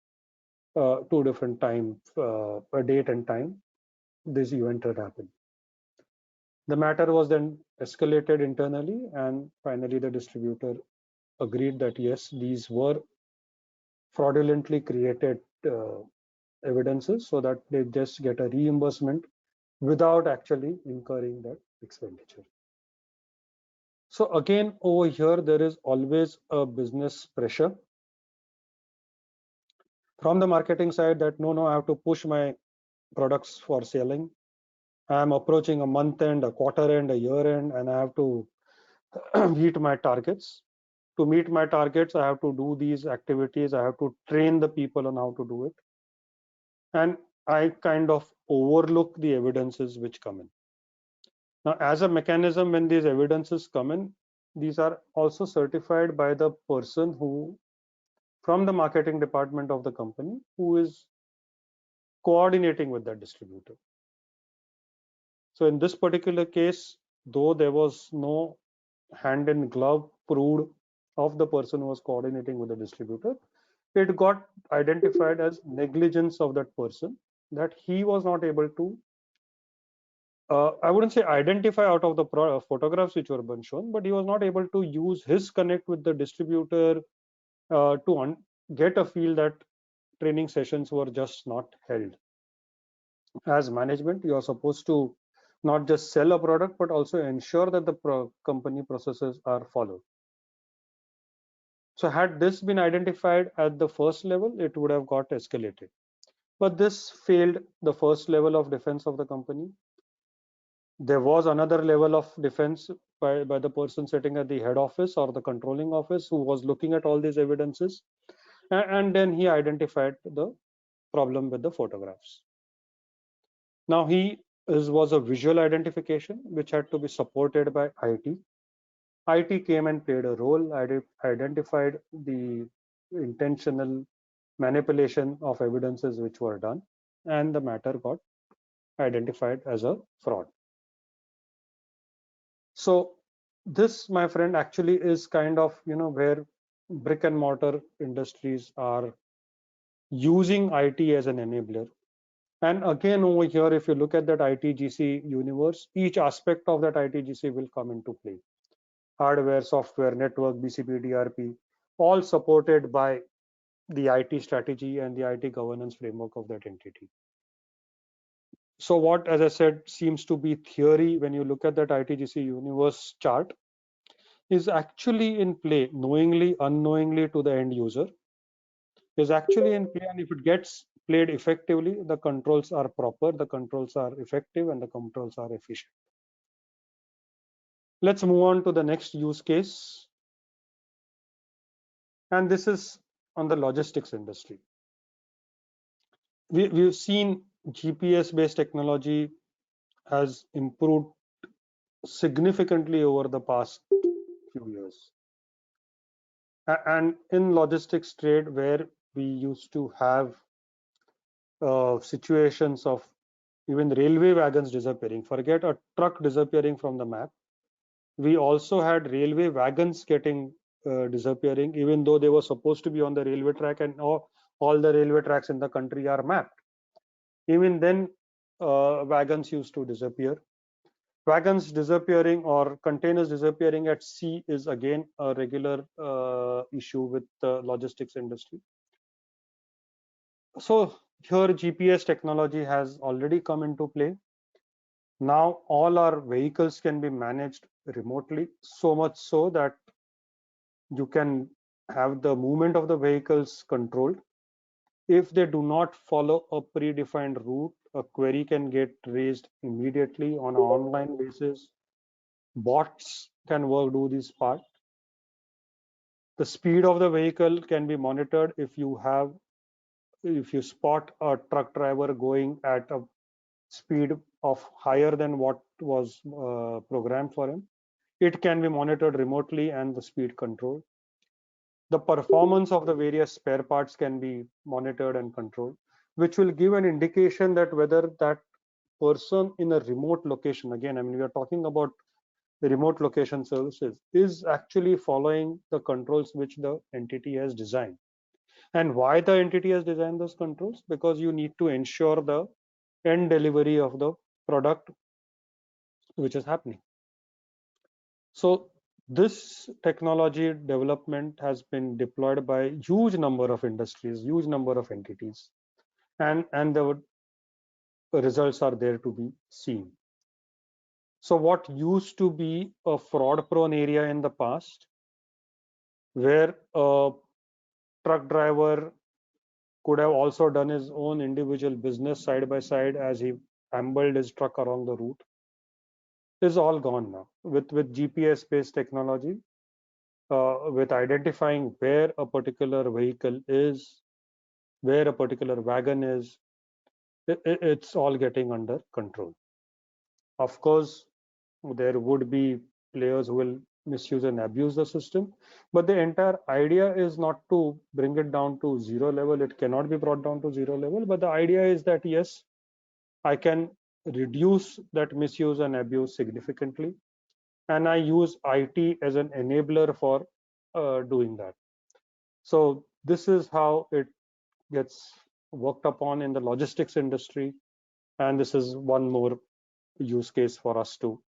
2 different time, a date and time this event had happened. The matter was then escalated internally, and finally the distributor agreed that yes, these were fraudulently created evidences, so that they just get a reimbursement without actually incurring that expenditure. So again, over here, there is always a business pressure from the marketing side that no, I have to push my products for selling. I'm approaching a month end, a quarter end, a year end, and I have to meet my targets. To meet my targets, I have to do these activities. I have to train the people on how to do it. And I kind of overlook the evidences which come in. Now, as a mechanism, when these evidences come in, these are also certified by the person who, from the marketing department of the company, who is coordinating with that distributor. So in this particular case, though there was no hand in glove proved of the person who was coordinating with the distributor, it got identified as negligence of that person, that he was not able to, I wouldn't say identify out of the photographs which were been shown, but he was not able to use his connect with the distributor to get a feel that training sessions were just not held. As management, you are supposed to not just sell a product, but also ensure that the company processes are followed. So had this been identified at the first level, it would have got escalated. But this failed the first level of defense of the company. There was another level of defense by the person sitting at the head office or the controlling office who was looking at all these evidences. And then he identified the problem with the photographs. Now was a visual identification which had to be supported by IT. IT came and played a role, identified the intentional manipulation of evidences which were done, and the matter got identified as a fraud. So this, my friend, actually is kind of, where brick and mortar industries are using IT as an enabler. And again, over here, if you look at that ITGC universe, each aspect of that ITGC will come into play. Hardware, software, network, BCP, DRP, all supported by the IT strategy and the IT governance framework of that entity. So what, as I said, seems to be theory when you look at that ITGC universe chart is actually in play, knowingly, unknowingly to the end user, is actually in play. And if it gets played effectively, the controls are proper, the controls are effective, and the controls are efficient. Let's move on to the next use case. And this is on the logistics industry. We've seen GPS-based technology has improved significantly over the past few years. And in logistics trade, where we used to have situations of even railway wagons disappearing, forget a truck disappearing from the map. We also had railway wagons getting disappearing, even though they were supposed to be on the railway track, and all the railway tracks in the country are mapped. Even then, wagons used to disappear. Wagons disappearing or containers disappearing at sea is again a regular issue with the logistics industry. So here GPS technology has already come into play. Now all our vehicles can be managed remotely, so much so that you can have the movement of the vehicles controlled. If they do not follow a predefined route, a query can get raised immediately on an online basis. Bots can do this part. The speed of the vehicle can be monitored. If you spot a truck driver going at a speed of higher than what was programmed for him, it can be monitored remotely and the speed controlled. The performance of the various spare parts can be monitored and controlled, which will give an indication that whether that person in a remote location, again, I mean, we are talking about the remote location services, is actually following the controls which the entity has designed. And why the entity has designed those controls? Because you need to ensure the end delivery of the product which is happening. So this technology development has been deployed by huge number of industries, huge number of entities, and the results are there to be seen. So what used to be a fraud prone area in the past, where a truck driver could have also done his own individual business side by side as he ambled his truck along the route, is all gone now with GPS based technology. With identifying where a particular vehicle is, where a particular wagon is, it's all getting under control. Of course, there would be players who will misuse and abuse the system, but the entire idea is not to bring it down to zero level. It cannot be brought down to zero level, but the idea is that yes, I can reduce that misuse and abuse significantly, and I use IT as an enabler for doing that. So this is how it gets worked upon in the logistics industry, and this is one more use case for us to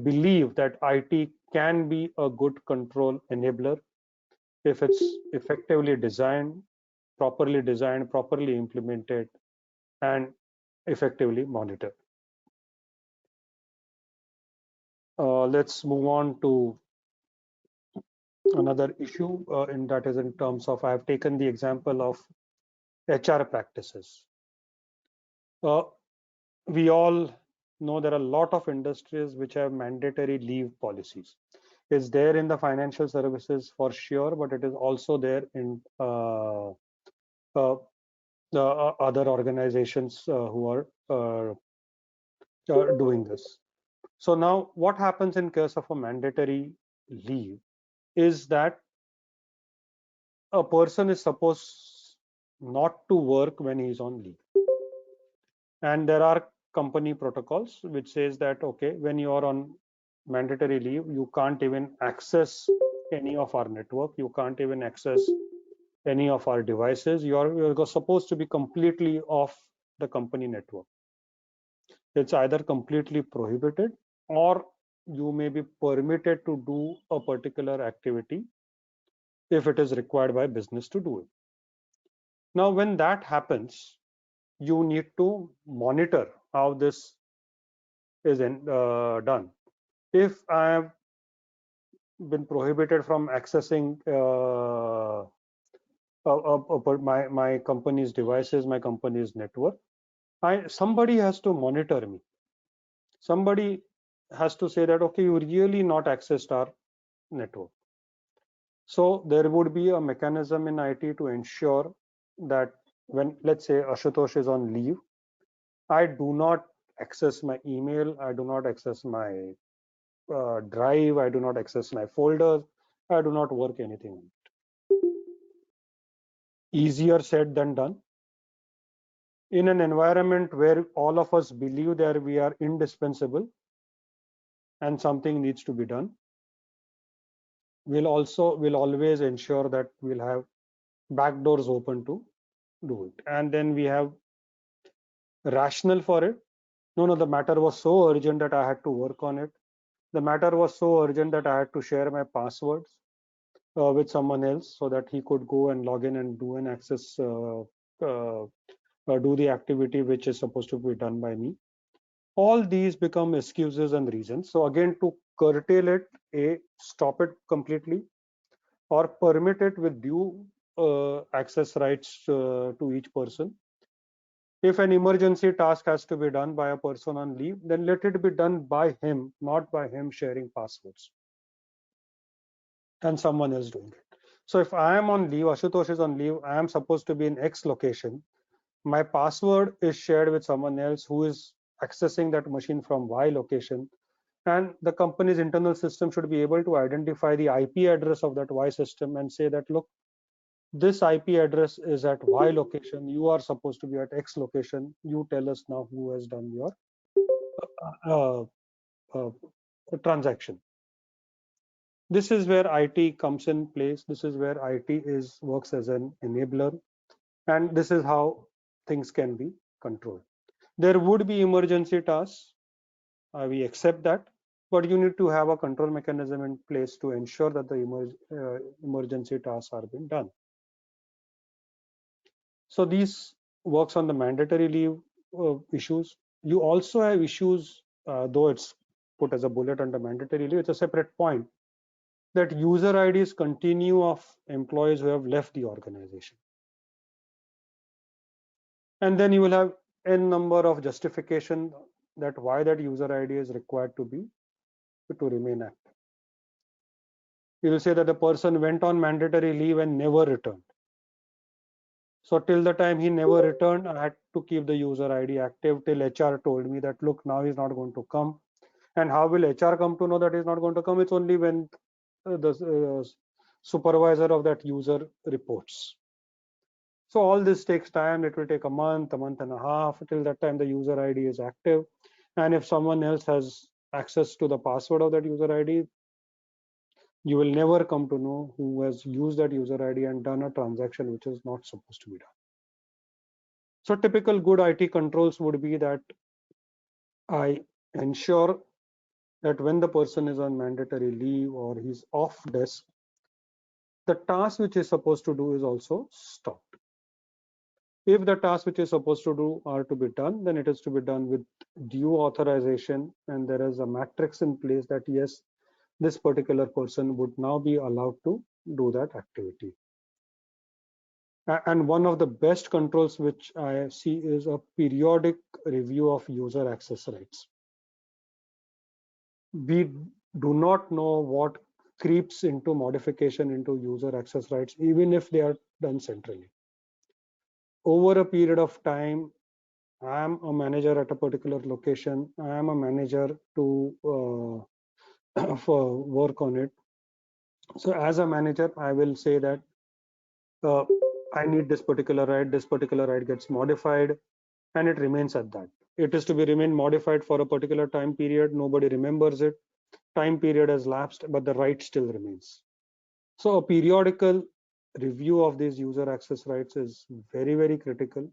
believe that IT can be a good control enabler if it's effectively designed, properly implemented, and effectively monitored. Let's move on to another issue, and that is in terms of, I have taken the example of HR practices. We all know there are a lot of industries which have mandatory leave policies. It's there in the financial services for sure, but it is also there in the other organizations who are doing this. So now what happens in case of a mandatory leave is that a person is supposed not to work when he's on leave. And there are company protocols which says that, okay, when you are on mandatory leave, you can't even access any of our network. You can't even access any of our devices. You're supposed to be completely off the company network. It's either completely prohibited or you may be permitted to do a particular activity if it is required by business to do it. Now, when that happens, you need to monitor how this is done. If I have been prohibited from accessing my company's devices, my company's network, somebody has to monitor me. Somebody has to say that, okay, you really not accessed our network. So there would be a mechanism in IT to ensure that when, let's say, Ashutosh is on leave, I do not access my email, I do not access my drive, I do not access my folders, I do not work anything. Easier said than done. In an environment where all of us believe that we are indispensable, and something needs to be done, we'll always ensure that we'll have back doors open to do it. And then we have rationale for it. No, the matter was so urgent that I had to work on it. The matter was so urgent that I had to share my passwords with someone else so that he could go and log in and do an access, do the activity which is supposed to be done by me. All these become excuses and reasons. So again, to curtail it, stop it completely, or permit it with due access rights to each person. If an emergency task has to be done by a person on leave, then let it be done by him, not by him sharing passwords and someone else doing it. So if I am on leave, Ashutosh is on leave, I am supposed to be in X location, my password is shared with someone else who is accessing that machine from Y location, and the company's internal system should be able to identify the IP address of that Y system and say that, look, this IP address is at Y location, you are supposed to be at X location, you tell us now who has done your uh, uh, transaction. This is where IT comes in place. This is where IT works as an enabler, and this is how things can be controlled. There would be emergency tasks, we accept that, but you need to have a control mechanism in place to ensure that the emergency tasks are being done. So these works on the mandatory leave issues. You also have issues, though it's put as a bullet under mandatory leave, it's a separate point, that user IDs continue of employees who have left the organization. And then you will have n number of justification that why that user ID is required to remain active. You will say that the person went on mandatory leave and never returned. So till the time he never returned, I had to keep the user ID active till HR told me that, look, now he's not going to come. And how will HR come to know that he's not going to come? It's only when the supervisor of that user reports. So all this takes time. It will take a month and a half till that time the user ID is active. And if someone else has access to the password of that user ID, you will never come to know who has used that user ID and done a transaction which is not supposed to be done. So typical good IT controls would be that I ensure that when the person is on mandatory leave or he's off desk, the task which is supposed to do is also stopped. If the tasks which is supposed to do are to be done, then it is to be done with due authorization, and there is a matrix in place that yes, this particular person would now be allowed to do that activity. And one of the best controls which I see is a periodic review of user access rights. We do not know what creeps into modification into user access rights, even if they are done centrally. Over a period of time, I am a manager at a particular location. I am a manager to for work on it. So as a manager, I will say that I need this particular right. This particular right gets modified, and it remains at that. It is to be remain modified for a particular time period. Nobody remembers it. Time period has lapsed, but the right still remains. So a periodical review of these user access rights is very, very critical.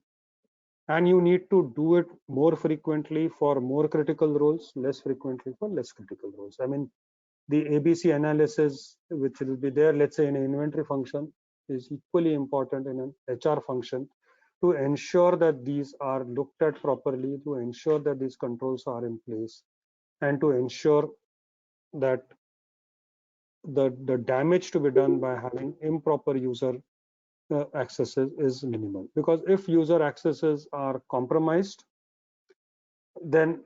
And you need to do it more frequently for more critical roles, less frequently for less critical roles. I mean, the ABC analysis, which will be there, let's say in an inventory function, is equally important in an HR function to ensure that these are looked at properly, to ensure that these controls are in place, and to ensure that the damage to be done by having improper user accesses is minimal. Because if user accesses are compromised, then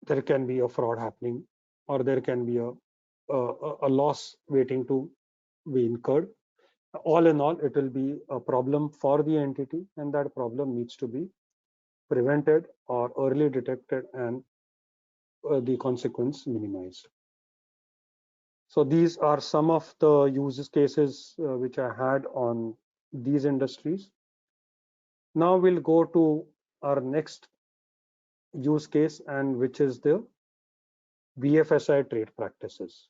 there can be a fraud happening, or there can be a loss waiting to be incurred. All in all, it will be a problem for the entity, and that problem needs to be prevented or early detected, and the consequence minimized. So these are some of the use cases which I had on these industries. Now we'll go to our next use case, and which is the BFSI trade practices,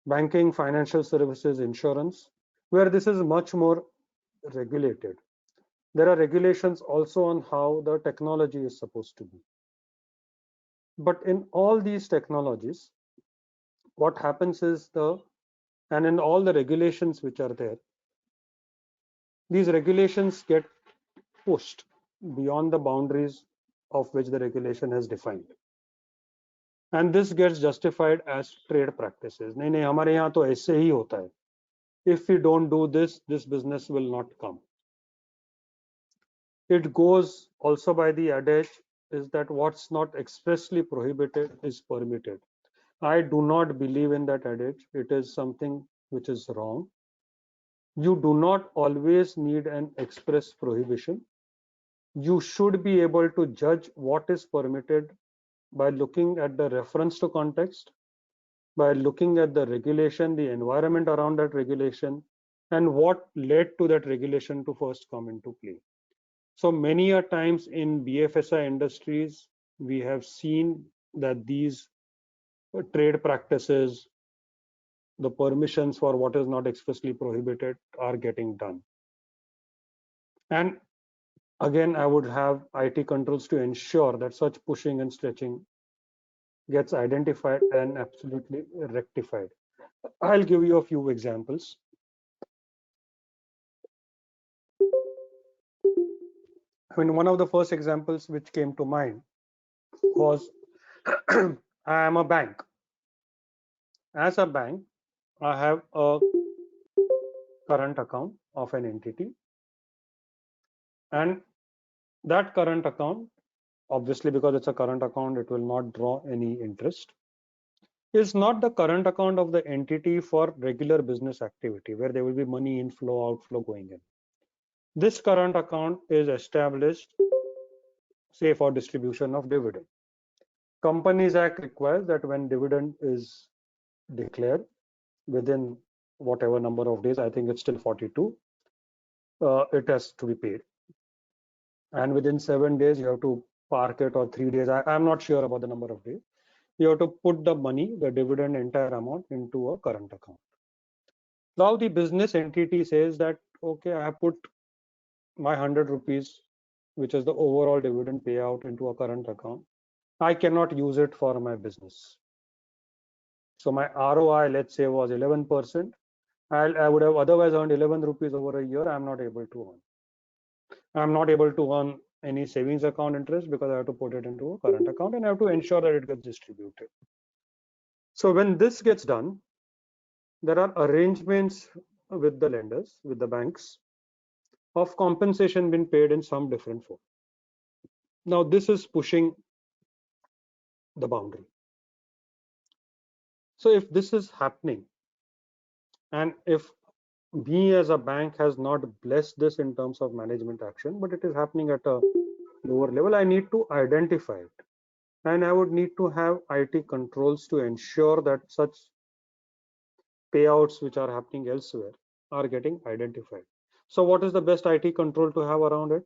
banking, financial services, insurance, where this is much more regulated. There are regulations also on how the technology is supposed to be. But in all these technologies, what happens is and in all the regulations which are there, these regulations get pushed beyond the boundaries of which the regulation has defined. And this gets justified as trade practices. नहीं नहीं हमारे यहाँ तो ऐसे ही होता है. If we don't do this, this business will not come. It goes also by the adage is that what's not expressly prohibited is permitted. I do not believe in that adage. It is something which is wrong. You do not always need an express prohibition. You should be able to judge what is permitted by looking at the reference to context, by looking at the regulation, the environment around that regulation, and what led to that regulation to first come into play. So many a times in BFSI industries, we have seen that these trade practices, the permissions for what is not expressly prohibited are getting done. And again, I would have IT controls to ensure that such pushing and stretching gets identified and absolutely rectified. I'll give you a few examples. I mean, one of the first examples which came to mind was I am a bank. As a bank, I have a current account of an entity, and that current account, obviously because it's a current account, it will not draw any interest, is not the current account of the entity for regular business activity where there will be money inflow, outflow going in. This current account is established, say, for distribution of dividend. Companies Act requires that when dividend is declared within whatever number of days, I think it's still 42, it has to be paid. And within 7 days, you have to park it, or 3 days. I'm not sure about the number of days. You have to put the money, the dividend entire amount, into a current account. Now the business entity says that, okay, I have put my 100 rupees, which is the overall dividend payout, into a current account. I cannot use it for my business. So my ROI, let's say, was 11%. I would have otherwise earned 11 rupees over a year. I'm not able to earn. I'm not able to earn any savings account interest because I have to put it into a current account and I have to ensure that it gets distributed. So when this gets done, there are arrangements with the lenders, with the banks, of compensation being paid in some different form. Now this is pushing the boundary. So if this is happening, and if me as a bank has not blessed this in terms of management action, but it is happening at a lower level, I need to identify it. And I would need to have IT controls to ensure that such payouts which are happening elsewhere are getting identified. So what is the best IT control to have around it?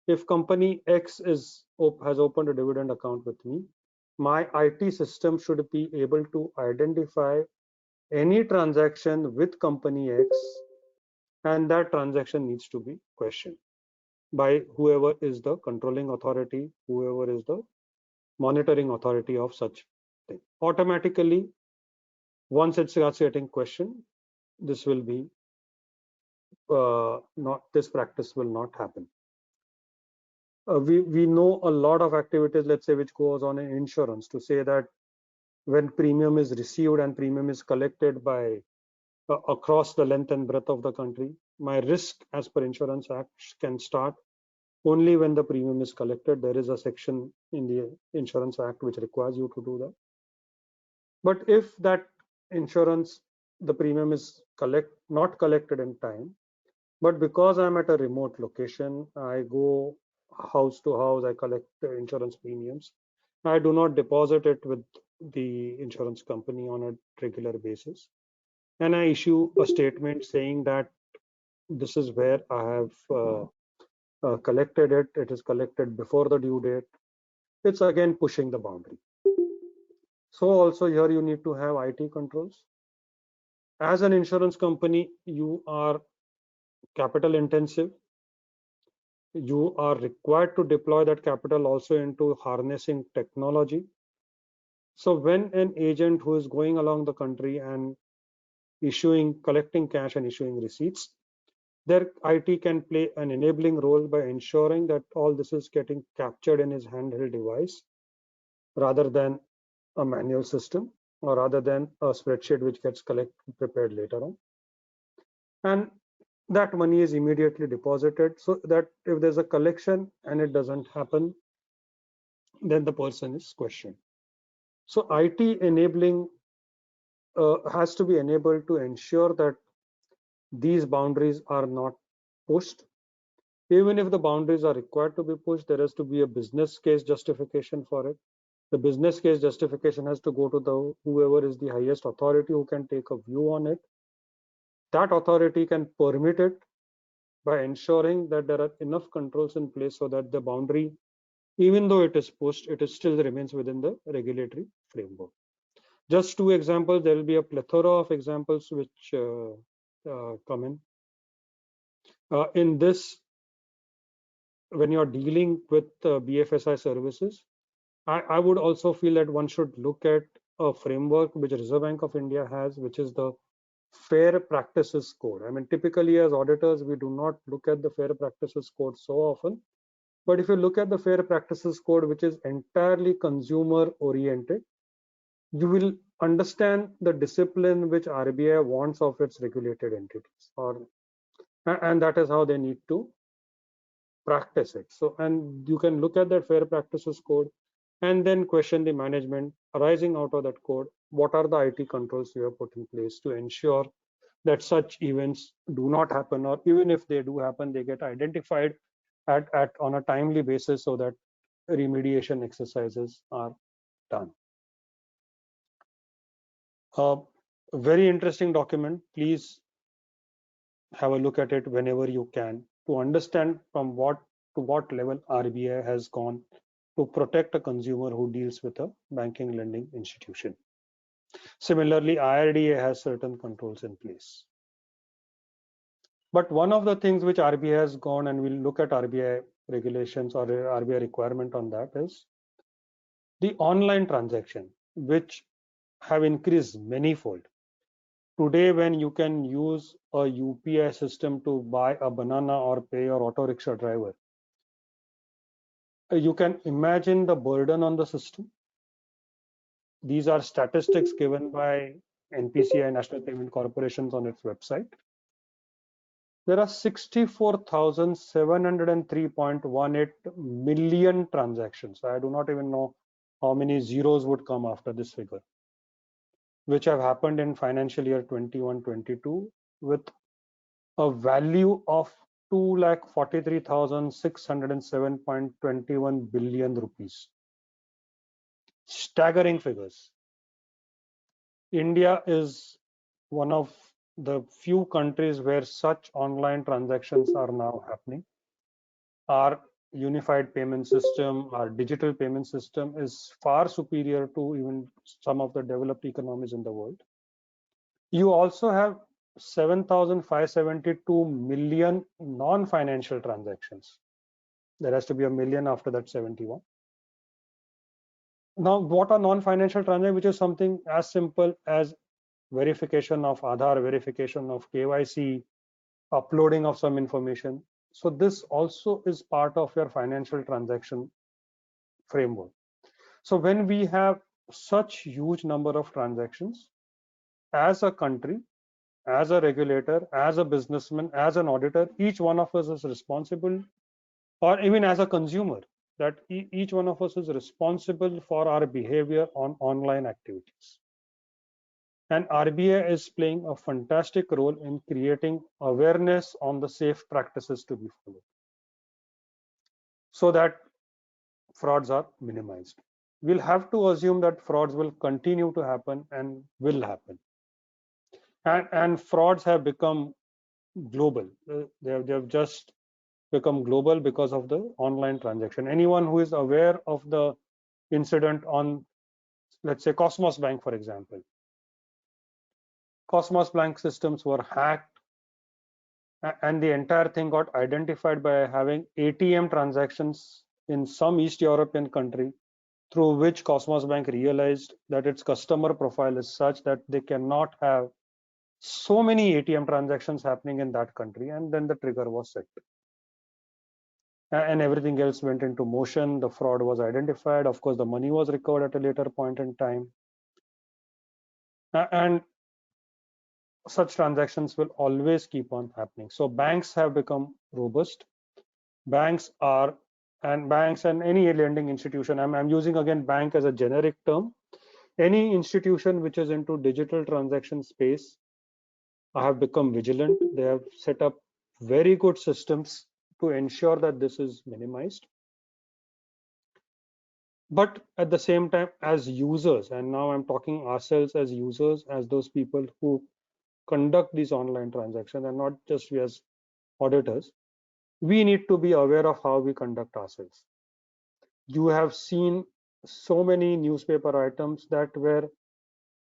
If company X has opened a dividend account with me, my IT system should be able to identify any transaction with company X, and that transaction needs to be questioned by whoever is the controlling authority, whoever is the monitoring authority of such thing. Automatically, once it starts getting questioned, this will be this practice will not happen. We know a lot of activities, let's say, which goes on in insurance, to say that when premium is received and premium is collected by across the length and breadth of the country, my risk as per Insurance Act can start only when the premium is collected. There is a section in the Insurance Act which requires you to do that. But if that insurance, the premium is not collected in time, but because I'm at a remote location, I go house to house, I collect the insurance premiums. I do not deposit it with the insurance company on a regular basis. And I issue a statement saying that this is where I have collected it. It is collected before the due date. It's again pushing the boundary. So also here you need to have IT controls. As an insurance company, you are capital intensive. You are required to deploy that capital also into harnessing technology. So when an agent who is going along the country and collecting cash and issuing receipts, their IT can play an enabling role by ensuring that all this is getting captured in his handheld device rather than a manual system or rather than a spreadsheet which gets prepared later on. And that money is immediately deposited so that if there's a collection and it doesn't happen, then the person is questioned. So IT enabling has to be enabled to ensure that these boundaries are not pushed. Even if the boundaries are required to be pushed, there has to be a business case justification for it. The business case justification has to go to the whoever is the highest authority who can take a view on it. That authority can permit it by ensuring that there are enough controls in place so that the boundary, even though it is pushed, it is still remains within the regulatory framework. Just two examples. There will be a plethora of examples which come in. In this, when you're dealing with BFSI services, I would also feel that one should look at a framework which Reserve Bank of India has, which is the Fair Practices Code. I mean, typically as auditors, we do not look at the Fair Practices Code so often. But if you look at the Fair Practices Code, which is entirely consumer oriented, you will understand the discipline which RBI wants of its regulated entities, and that is how they need to practice it. So, and you can look at that Fair Practices Code and then question the management arising out of that code. What are the IT controls you have put in place to ensure that such events do not happen, or even if they do happen, they get identified on a timely basis so that remediation exercises are done. A very interesting document. Please have a look at it whenever you can to understand from what to what level RBI has gone to protect a consumer who deals with a banking lending institution. Similarly, IRDA has certain controls in place. But one of the things which RBI has gone, and we'll look at RBI regulations or RBI requirement on that, is the online transaction, which have increased manyfold. Today, when you can use a UPI system to buy a banana or pay your auto rickshaw driver, you can imagine the burden on the system. These are statistics given by NPCI, National Payment Corporations, on its website. There are 64,703.18 million transactions. I do not even know how many zeros would come after this figure, which have happened in financial year 21-22 with a value of 2,43,607.21 billion rupees. Staggering figures. India is one of the few countries where such online transactions are now happening. Our unified payment system, our digital payment system is far superior to even some of the developed economies in the world. You also have 7,572 million non-financial transactions. There has to be a million after that 71. Now, what are non-financial transactions, which is something as simple as verification of Aadhaar, verification of KYC, uploading of some information. So this also is part of your financial transaction framework. So when we have such huge number of transactions, as a country, as a regulator, as a businessman, as an auditor, each one of us is responsible, or even as a consumer, that each one of us is responsible for our behavior on online activities. And RBI is playing a fantastic role in creating awareness on the safe practices to be followed so that frauds are minimized. We'll have to assume that frauds will continue to happen and will happen. And frauds have become global. They have just become global because of the online transaction. Anyone who is aware of the incident on let's say Cosmos Bank, for example. Cosmos Bank systems were hacked, and the entire thing got identified by having ATM transactions in some East European country, through which Cosmos Bank realized that its customer profile is such that they cannot have so many ATM transactions happening in that country, and then the trigger was set. And everything else went into motion. The fraud was identified. Of course, the money was recovered at a later point in time. And such transactions will always keep on happening. So banks have become robust. Banks and any lending institution, I'm using again bank as a generic term. Any institution which is into digital transaction space have become vigilant. They have set up very good systems to ensure that this is minimized. But at the same time, as users, and now I'm talking ourselves as users, as those people who conduct these online transactions, and not just we as auditors, we need to be aware of how we conduct ourselves. You have seen so many newspaper items that where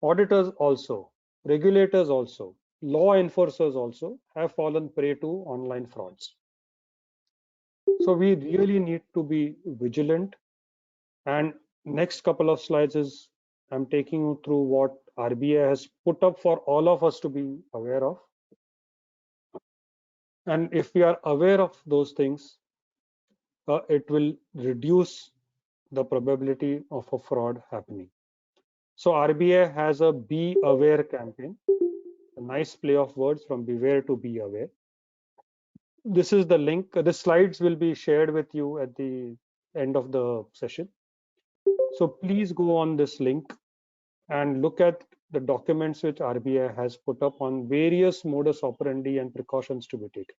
auditors also, regulators also, law enforcers also have fallen prey to online frauds. So we really need to be vigilant. And next couple of slides is I'm taking you through what RBI has put up for all of us to be aware of. And if we are aware of those things, it will reduce the probability of a fraud happening. So RBI has a Be Aware campaign, a nice play of words from beware to be aware. This is the link. The slides will be shared with you at the end of the session. So please go on this link and look at the documents which RBI has put up on various modus operandi and precautions to be taken.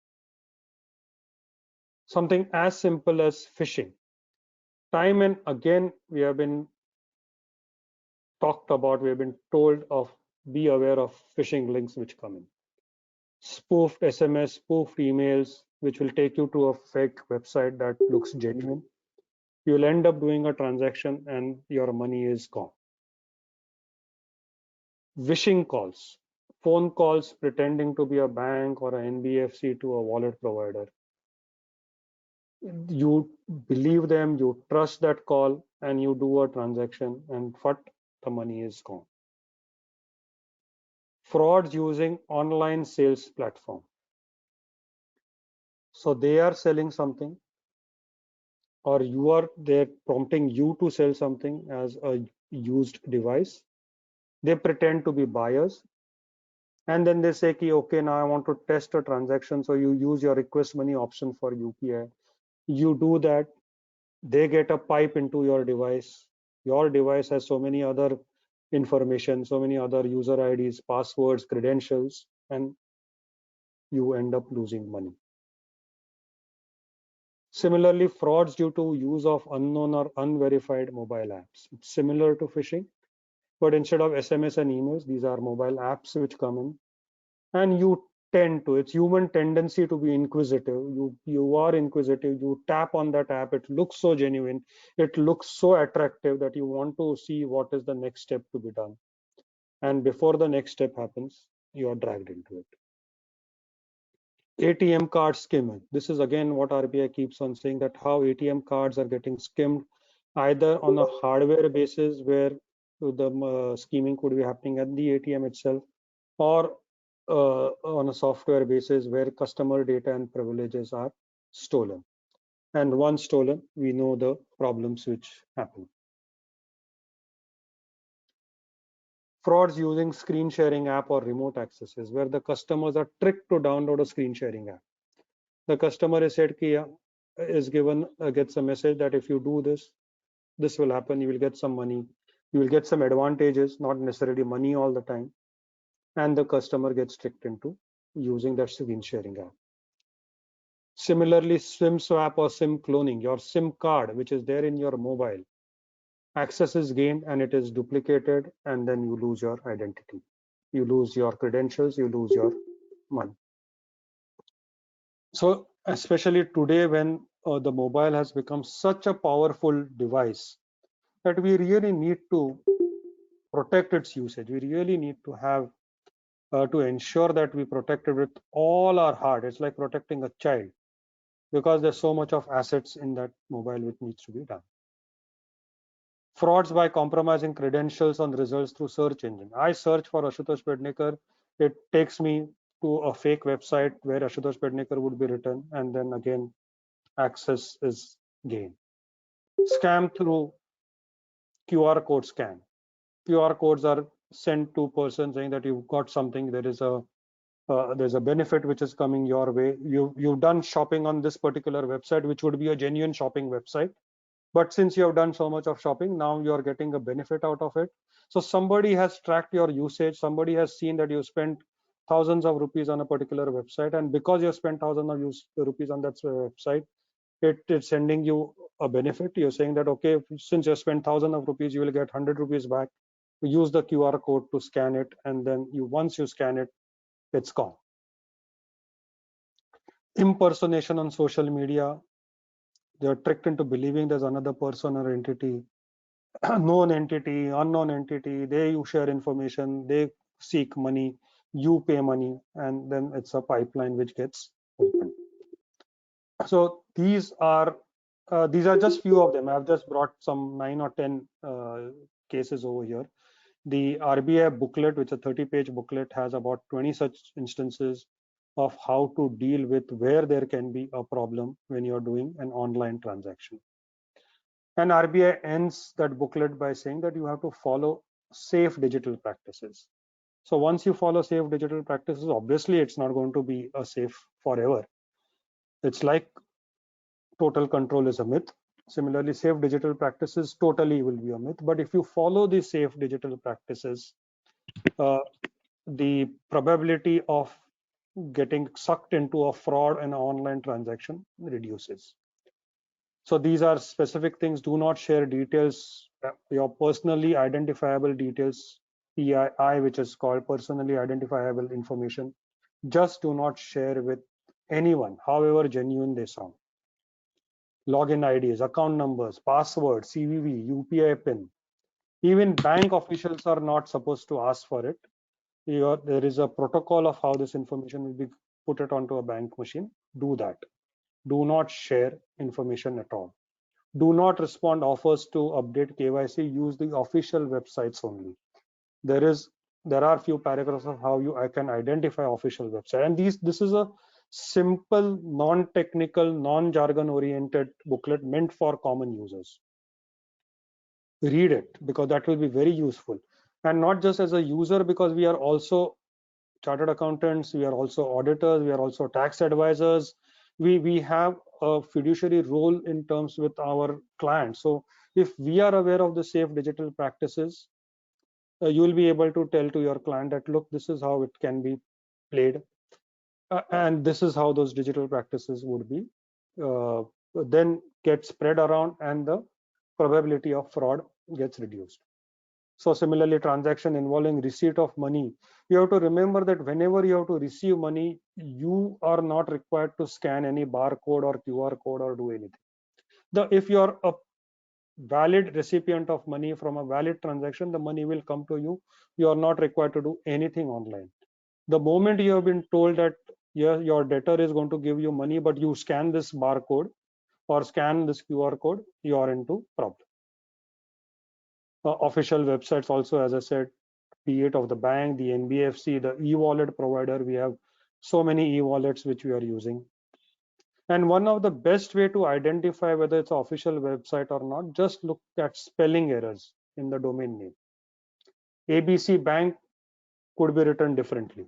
Something as simple as phishing. Time and again, we have been talked about, we have been told of be aware of phishing links which come in. Spoofed SMS, spoofed emails, which will take you to a fake website that looks genuine. You'll end up doing a transaction and your money is gone. Phishing calls, phone calls pretending to be a bank or an NBFC to a wallet provider. You believe them, you trust that call, and you do a transaction, and the money is gone. Frauds using online sales platform. So they are selling something, or they're prompting you to sell something as a used device. They pretend to be buyers, and then they say, okay, now I want to test a transaction. So you use your request money option for UPI. You do that, they get a pipe into your device. Your device has so many other information, so many other user IDs, passwords, credentials, and you end up losing money. Similarly, frauds due to use of unknown or unverified mobile apps. It's similar to phishing, but instead of SMS and emails, these are mobile apps which come in, and you tend to, it's human tendency to be inquisitive. You are inquisitive, you tap on that app, it looks so genuine, it looks so attractive that you want to see what is the next step to be done. And before the next step happens, you are dragged into it. ATM card skimming. This is again what RBI keeps on saying, that how ATM cards are getting skimmed, either on a hardware basis where the scheming could be happening at the ATM itself, or on a software basis where customer data and privileges are stolen. And once stolen, we know the problems which happen. Frauds using screen sharing app or remote accesses, where the customers are tricked to download a screen sharing app. The customer is said gets a message that if you do this, this will happen. You will get some money. You will get some advantages, not necessarily money all the time. And the customer gets tricked into using that screen sharing app. Similarly, SIM swap or SIM cloning, your SIM card, which is there in your mobile, access is gained and it is duplicated, and then you lose your identity. You lose your credentials, you lose your money. So especially today, when the mobile has become such a powerful device, that we really need to protect its usage. We really need to have to ensure that we protect it with all our heart. It's like protecting a child, because there's so much of assets in that mobile which needs to be done. Frauds by compromising credentials on results through search engine. I search for Ashutosh Pednekar, it takes me to a fake website where Ashutosh Pednekar would be written, and then again access is gained. Scam through QR code scan. QR codes are sent to person saying that you've got something, there's a benefit which is coming your way. You've done shopping on this particular website, which would be a genuine shopping website, but since you have done so much of shopping, now you're getting a benefit out of it. So somebody has tracked your usage, somebody has seen that you spent thousands of rupees on a particular website, and because you spent thousands of rupees on that website, it's sending you a benefit. You're saying that, okay, since you spent thousands of rupees, you will get 100 rupees back. Use the QR code to scan it, and then once you scan it, it's gone. Impersonation on social media. They're tricked into believing there's another person or entity, known entity, unknown entity. They share information, they seek money, you pay money, and then it's a pipeline which gets opened. So these are just few of them. I've just brought some 9 or 10 cases over here. The RBI booklet, which is a 30-page booklet, has about 20 such instances of how to deal with where there can be a problem when you're doing an online transaction. And RBI ends that booklet by saying that you have to follow safe digital practices. So once you follow safe digital practices, obviously it's not going to be a safe forever. It's like total control is a myth. Similarly, safe digital practices totally will be a myth. But if you follow these safe digital practices, the probability of getting sucked into a fraud and online transaction reduces. So these are specific things. Do not share details, your personally identifiable details, PII, which is called personally identifiable information. Just do not share with anyone, however genuine they sound. Login IDs, account numbers, password, CVV, UPI PIN. Even bank officials are not supposed to ask for it. There is a protocol of how this information will be put it onto a bank machine. Do that. Do not share information at all. Do not respond offers to update KYC. Use the official websites only. There are few paragraphs of how I can identify official website, and this is a simple, non-technical, non-jargon oriented booklet meant for common users. Read it, because that will be very useful, and not just as a user, because we are also chartered accountants, we are also auditors, we are also tax advisors. We have a fiduciary role in terms with our clients. So if we are aware of the safe digital practices, you will be able to tell to your client that, look, this is how it can be played, and this is how those digital practices would be then get spread around, and the probability of fraud gets reduced. So similarly, transaction involving receipt of money, you have to remember that whenever you have to receive money, you are not required to scan any barcode or QR code or do anything. If you are a valid recipient of money from a valid transaction, the money will come to you. You are not required to do anything online. The moment you have been told that your debtor is going to give you money, but you scan this barcode or scan this QR code, you are into problem. Official websites also, as I said, be it of the bank, the NBFC, the e-wallet provider. We have so many e-wallets which we are using. And one of the best way to identify whether it's an official website or not, just look at spelling errors in the domain name. ABC Bank could be written differently.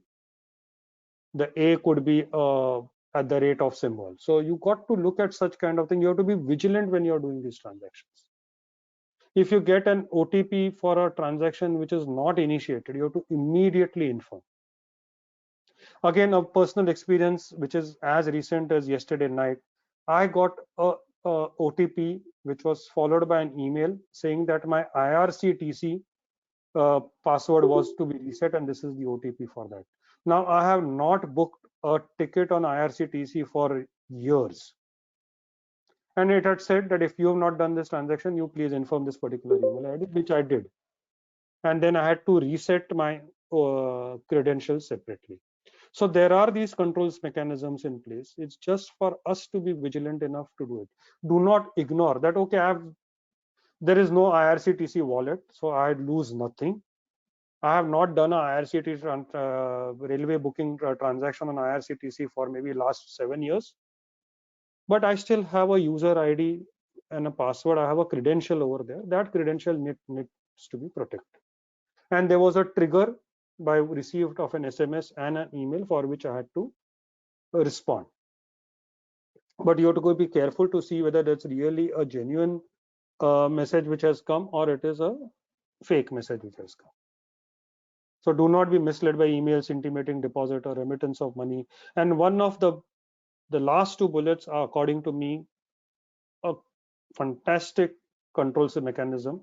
The A could be at the rate of symbol. So you got to look at such kind of thing. You have to be vigilant when you're doing these transactions. If you get an OTP for a transaction which is not initiated, you have to immediately inform. Again, a personal experience which is as recent as yesterday night. I got a OTP which was followed by an email saying that my IRCTC password was to be reset, and this is the OTP for that. Now, I have not booked a ticket on IRCTC for years, and it had said that if you have not done this transaction, you please inform this particular email ID, which I did. and then I had to reset my credentials separately. So there are these controls mechanisms in place. It's just for us to be vigilant enough to do it. Do not ignore that. Okay, there is no IRCTC wallet, so I lose nothing. I have not done a IRCTC railway booking transaction on IRCTC for maybe last 7 years, but I still have a user ID and a password. I have a credential over there. That credential needs to be protected. And there was a trigger by receipt of an SMS and an email for which I had to respond. But you have to go be careful to see whether that's really a genuine message which has come or it is a fake message which has come. So do not be misled by emails intimating deposit or remittance of money. And one of the last two bullets are, according to me, a fantastic controls mechanism.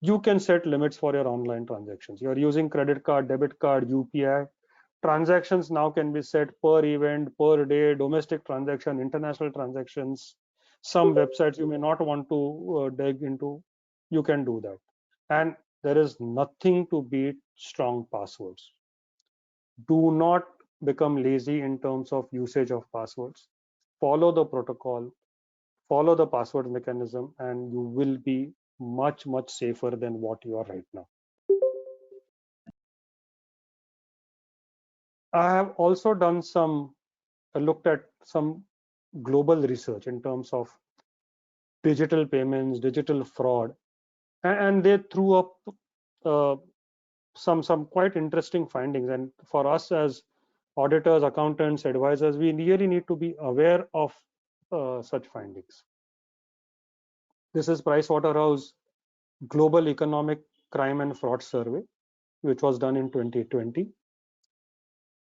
You can set limits for your online transactions. You're using credit card, debit card, UPI. Transactions now can be set per event, per day, domestic transaction, international transactions. Some websites you may not want to dig into, you can do that. And there is nothing to beat strong passwords. Do not become lazy in terms of usage of passwords. Follow the protocol, follow the password mechanism, and you will be much, much safer than what you are right now. I have also done looked at some global research in terms of digital payments, digital fraud, and they threw up uh, some quite interesting findings. And for us as auditors, accountants, advisors, we really need to be aware of such findings. This is Pricewaterhouse Global Economic Crime and Fraud Survey, which was done in 2020.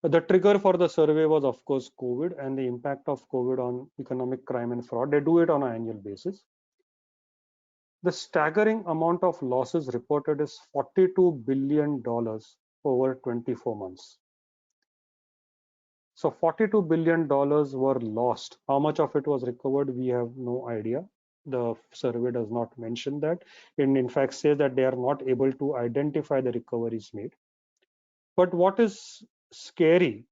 The trigger for the survey was, of course, COVID and the impact of COVID on economic crime and fraud. They do it on an annual basis. The staggering amount of losses reported is $42 billion over 24 months. So $42 billion were lost. How much of it was recovered, we have no idea. The survey does not mention that. It in fact says that they are not able to identify the recoveries made. But what is scary,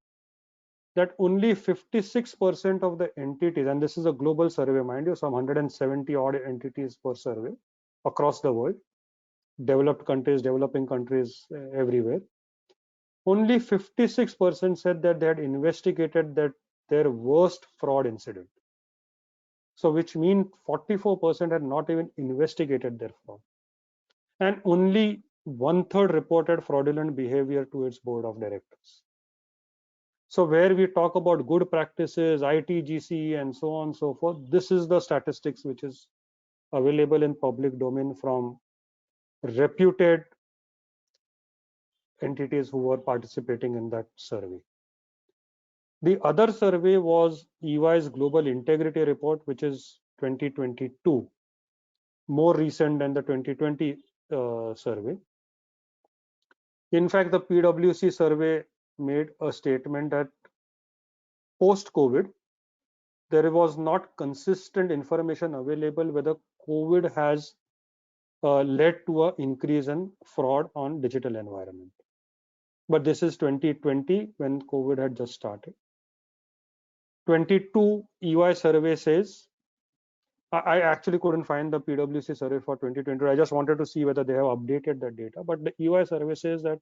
that only 56% of the entities, and this is a global survey, mind you, some 170 odd entities per survey across the world, developed countries, developing countries, everywhere. Only 56% said that they had investigated their worst fraud incident. So which means 44% had not even investigated their fraud. And only 1/3 reported fraudulent behavior to its board of directors. So where we talk about good practices, ITGC, and so on and so forth, this is the statistics which is available in public domain from reputed entities who were participating in that survey. The other survey was EY's Global Integrity Report, which is 2022, more recent than the 2020 survey. In fact, the PwC survey made a statement that post-COVID, there was not consistent information available whether COVID has led to an increase in fraud on digital environment. But this is 2020 when COVID had just started. 22 EY survey says, I actually couldn't find the PwC survey for 2020. I just wanted to see whether they have updated that data. But the EY survey says that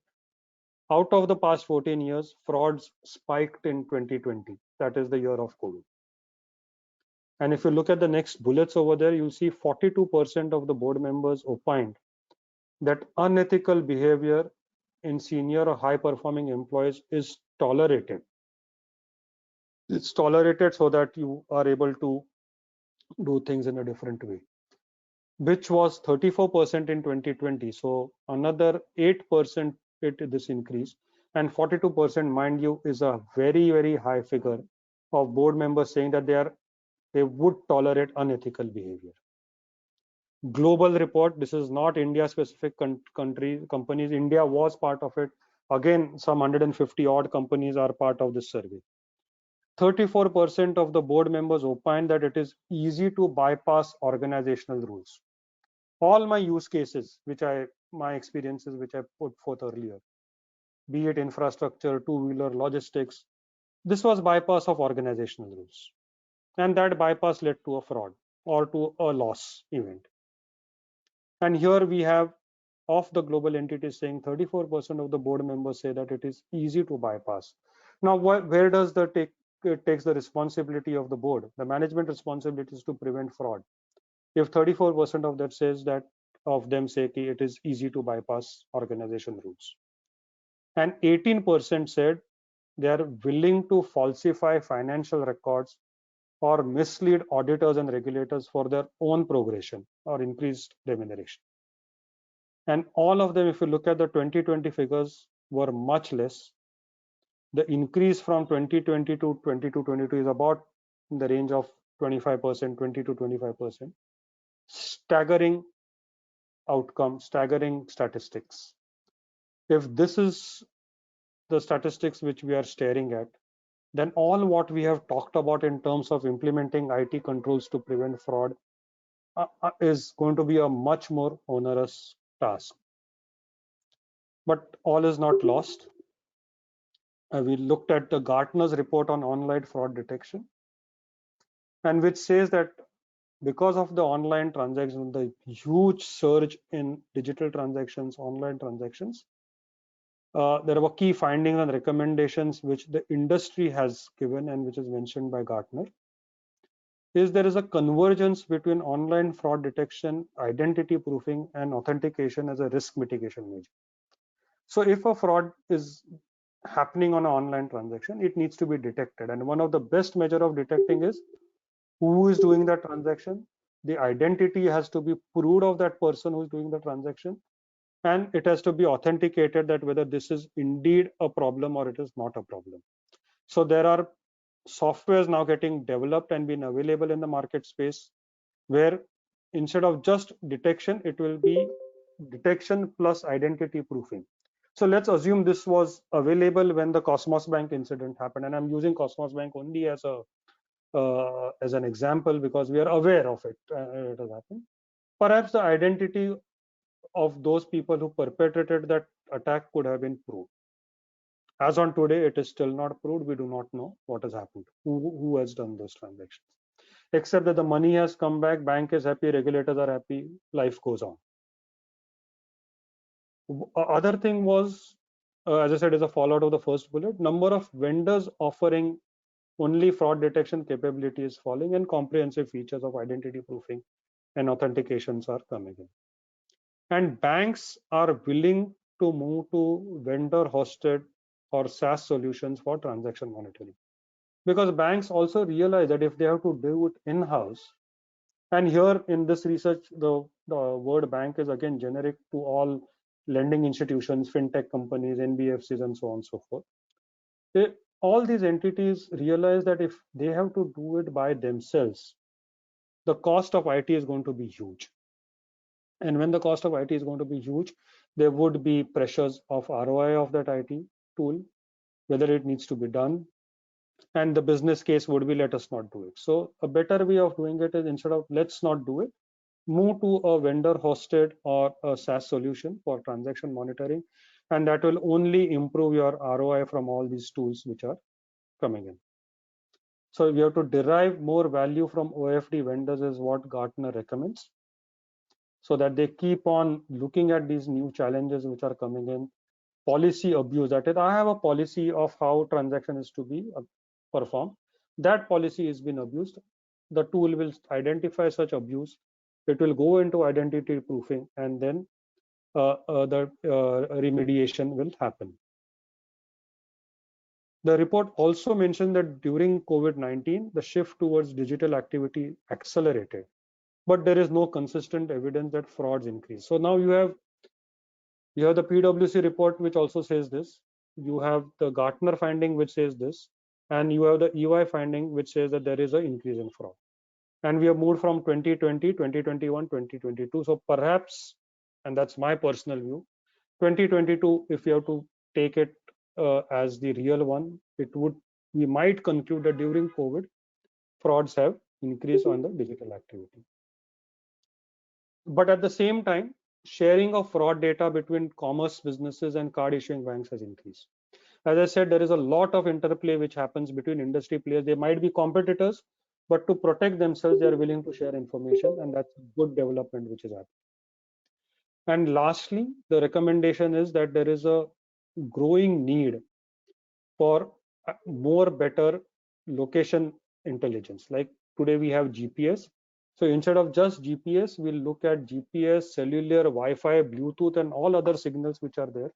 out of the past 14 years, frauds spiked in 2020. That is the year of COVID. And if you look at the next bullets over there, you'll see 42% of the board members opined that unethical behavior in senior or high performing employees is tolerated. It's tolerated so that you are able to do things in a different way, which was 34% in 2020. So another 8% this increase, and 42%, mind you, is a very, very high figure of board members saying that they would tolerate unethical behavior. Global report, this is not India specific companies. India was part of it. Again, some 150 odd companies are part of this survey. 34% of the board members opined that it is easy to bypass organizational rules. all my use cases, my experiences, which I put forth earlier, be it infrastructure, two-wheeler, logistics, this was bypass of organizational rules. And that bypass led to a fraud or to a loss event. And here we have of the global entities saying 34% of the board members say that it is easy to bypass. Now, where does it takes the responsibility of the board? The management responsibility is to prevent fraud. If 34% of that says that of them say it is easy to bypass organization rules, and 18% said they are willing to falsify financial records or mislead auditors and regulators for their own progression or increased remuneration. And all of them, if you look at the 2020 figures, were much less. The increase from 2020 to 22 is about in the range of 25%, 20 to 25%. Staggering outcome, staggering statistics. If this is the statistics which we are staring at, then all what we have talked about in terms of implementing IT controls to prevent fraud is going to be a much more onerous task. But all is not lost. We looked at the Gartner's report on online fraud detection, and which says that because of the online transactions, the huge surge in digital transactions, online transactions, there were key findings and recommendations which the industry has given and which is mentioned by Gartner. There is a convergence between online fraud detection, identity proofing, and authentication as a risk mitigation measure. So if a fraud is happening on an online transaction, it needs to be detected. And one of the best measure of detecting is who is doing that transaction. The identity has to be proved of that person who is doing the transaction. And it has to be authenticated that whether this is indeed a problem or it is not a problem. So there are softwares now getting developed and being available in the market space where instead of just detection, it will be detection plus identity proofing. So let's assume this was available when the Cosmos Bank incident happened, and I'm using Cosmos Bank only as an example because we are aware of it. It has happened. Perhaps the identity of those people who perpetrated that attack could have been proved. As on today, it is still not proved. We do not know what has happened, who has done those transactions. Except that the money has come back, bank is happy, regulators are happy, life goes on. Other thing was, as I said, is a fallout of the first bullet. Number of vendors offering only fraud detection capability is falling, and comprehensive features of identity proofing and authentications are coming in. And banks are willing to move to vendor hosted or SaaS solutions for transaction monitoring, because banks also realize that if they have to do it in-house, and here in this research, the word bank is again generic to all lending institutions, fintech companies, NBFCs, and so on and so forth. All these entities realize that if they have to do it by themselves, the cost of IT is going to be huge. And when the cost of IT is going to be huge, there would be pressures of ROI of that IT tool, whether it needs to be done. And the business case would be, let us not do it. So a better way of doing it is, instead of let's not do it, move to a vendor hosted or a SaaS solution for transaction monitoring. And that will only improve your ROI from all these tools which are coming in. So you have to derive more value from OFD vendors is what Gartner recommends, so that they keep on looking at these new challenges which are coming in. Policy abuse, that is, I have a policy of how transaction is to be performed. That policy has been abused. The tool will identify such abuse. It will go into identity proofing, and then the remediation will happen. The report also mentioned that during COVID-19, the shift towards digital activity accelerated, but there is no consistent evidence that frauds increase. So now you have the PwC report which also says this. You have the Gartner finding which says this, and you have the EY finding which says that there is an increase in fraud. And we have moved from 2020, 2021, 2022. So perhaps, and that's my personal view, 2022, if you have to take it as the real one, we might conclude that during COVID, frauds have increased on the digital activity. But at the same time, sharing of fraud data between commerce businesses and card issuing banks has increased. As I said, there is a lot of interplay which happens between industry players. They might be competitors, but to protect themselves, they are willing to share information, and that's a good development which is happening. And lastly, the recommendation is that there is a growing need for more better location intelligence. Like today we have GPS. So instead of just GPS, we'll look at GPS, cellular, Wi-Fi, Bluetooth, and all other signals which are there,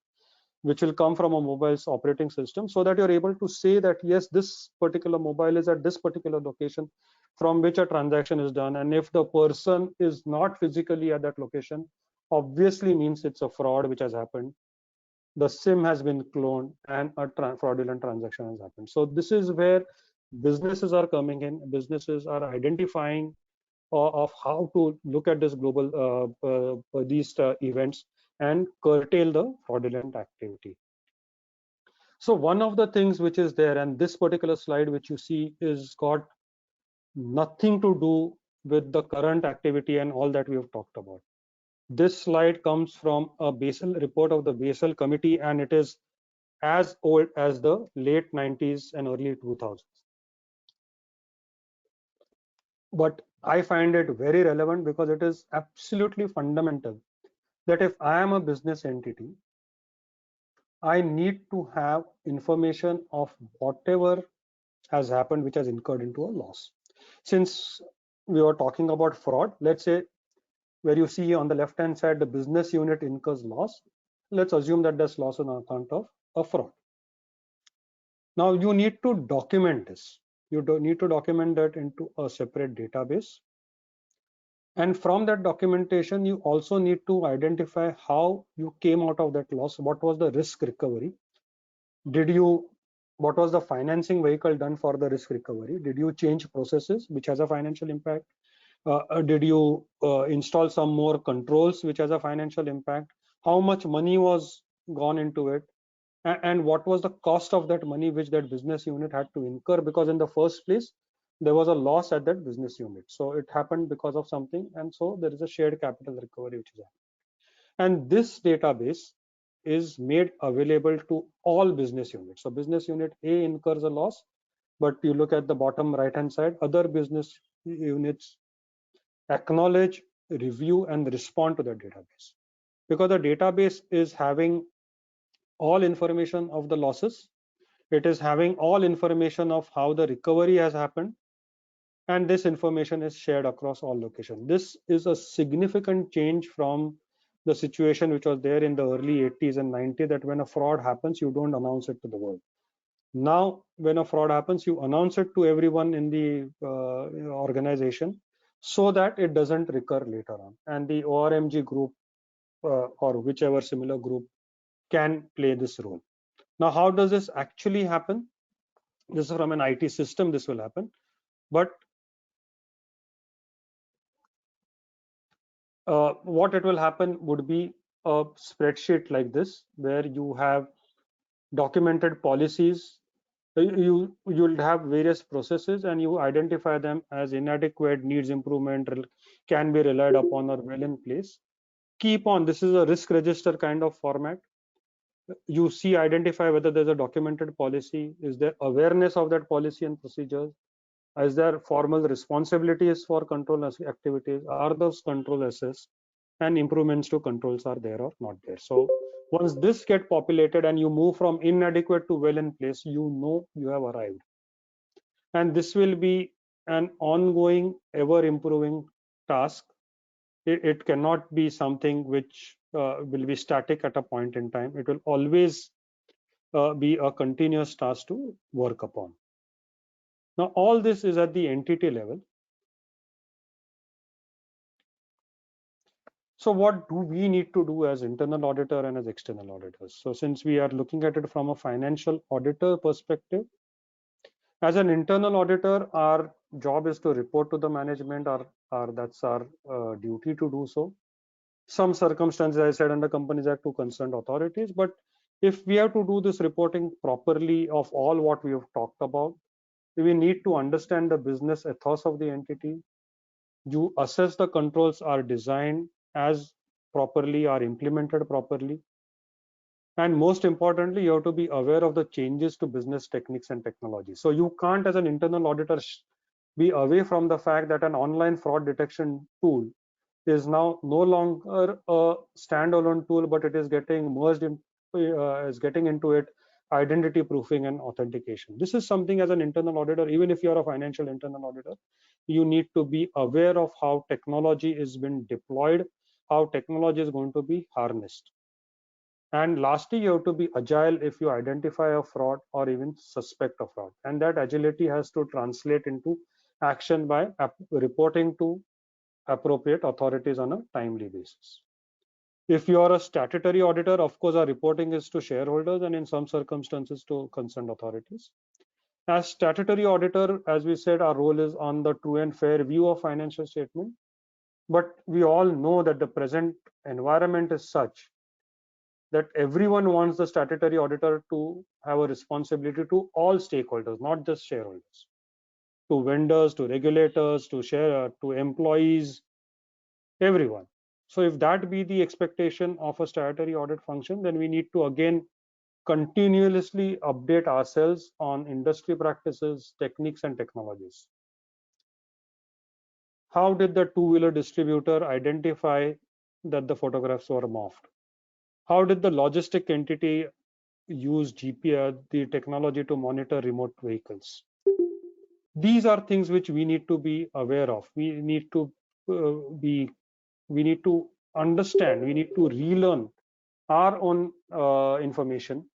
which will come from a mobile's operating system, so that you're able to say that yes, this particular mobile is at this particular location from which a transaction is done. And if the person is not physically at that location, obviously means it's a fraud which has happened. The SIM has been cloned and a fraudulent transaction has happened. So this is where businesses are coming in. Businesses are identifying of how to look at this global these events and curtail the fraudulent activity. So one of the things which is there, and this particular slide which you see is got nothing to do with the current activity and all that we have talked about. This slide comes from a Basel report of the Basel committee, and it is as old as the late 90s and early 2000s. But I find it very relevant because it is absolutely fundamental that if I am a business entity, I need to have information of whatever has happened which has incurred into a loss. Since we were talking about fraud, let's say where you see on the left hand side the business unit incurs loss, let's assume that there's loss on account of a fraud. Now you need to document this. You need to document that into a separate database. And from that documentation, you also need to identify how you came out of that loss. What was the risk recovery? What was the financing vehicle done for the risk recovery? Did you change processes, which has a financial impact? Did you install some more controls, which has a financial impact? How much money was gone into it? And what was the cost of that money which that business unit had to incur? Because in the first place, there was a loss at that business unit. So it happened because of something. And so there is a shared capital recovery, which is happening. And this database is made available to all business units. So business unit A incurs a loss, but you look at the bottom right hand side, other business units acknowledge, review, and respond to the database. Because the database is having all information of the losses, it is having all information of how the recovery has happened, and this information is shared across all locations. This is a significant change from the situation which was there in the early 80s and 90s, that when a fraud happens, you don't announce it to the world. Now, when a fraud happens, you announce it to everyone in the organization so that it doesn't recur later on. And the ORMG group or whichever similar group can play this role. Now, how does this actually happen? This is from an IT system, this will happen. But what it will happen would be a spreadsheet like this, where you have documented policies. You'll have various processes, and you identify them as inadequate, needs improvement, can be relied upon, or well in place. Keep on. This is a risk register kind of format. You see, identify whether there's a documented policy. Is there awareness of that policy and procedures? Is there formal responsibilities for control activities? Are those control assessed? And improvements to controls are there or not there? So once this get populated and you move from inadequate to well in place, you know you have arrived. And this will be an ongoing, ever improving task. It cannot be something which will be static at a point in time. It will always be a continuous task to work upon. Now, all this is at the entity level. So what do we need to do as internal auditor and as external auditors? So since we are looking at it from a financial auditor perspective, as an internal auditor, our job is to report to the management, or that's our duty to do so. Some circumstances, I said, under Companies Act, to concerned authorities. But if we have to do this reporting properly of all what we have talked about, we need to understand the business ethos of the entity. You assess the controls are designed as properly, are implemented properly. And most importantly, you have to be aware of the changes to business techniques and technology. So you can't, as an internal auditor, be away from the fact that an online fraud detection tool is now no longer a standalone tool, but it is getting merged in, is getting into it identity proofing and authentication. This is something, as an internal auditor, even if you're a financial internal auditor, you need to be aware of how technology is being deployed, how technology is going to be harnessed. And lastly, you have to be agile if you identify a fraud or even suspect a fraud. And that agility has to translate into action by reporting to appropriate authorities on a timely basis. If you are a statutory auditor, of course, our reporting is to shareholders and in some circumstances to concerned authorities. As statutory auditor, as we said, our role is on the true and fair view of financial statement. But we all know that the present environment is such that everyone wants the statutory auditor to have a responsibility to all stakeholders, not just shareholders, to vendors, to regulators, to employees, everyone. So if that be the expectation of a statutory audit function, then we need to again continuously update ourselves on industry practices, techniques, and technologies. How did the two-wheeler distributor identify that the photographs were morphed? How did the logistic entity use GPS, the technology, to monitor remote vehicles? These are things which we need to be aware of. We need to understand, we need to relearn our own information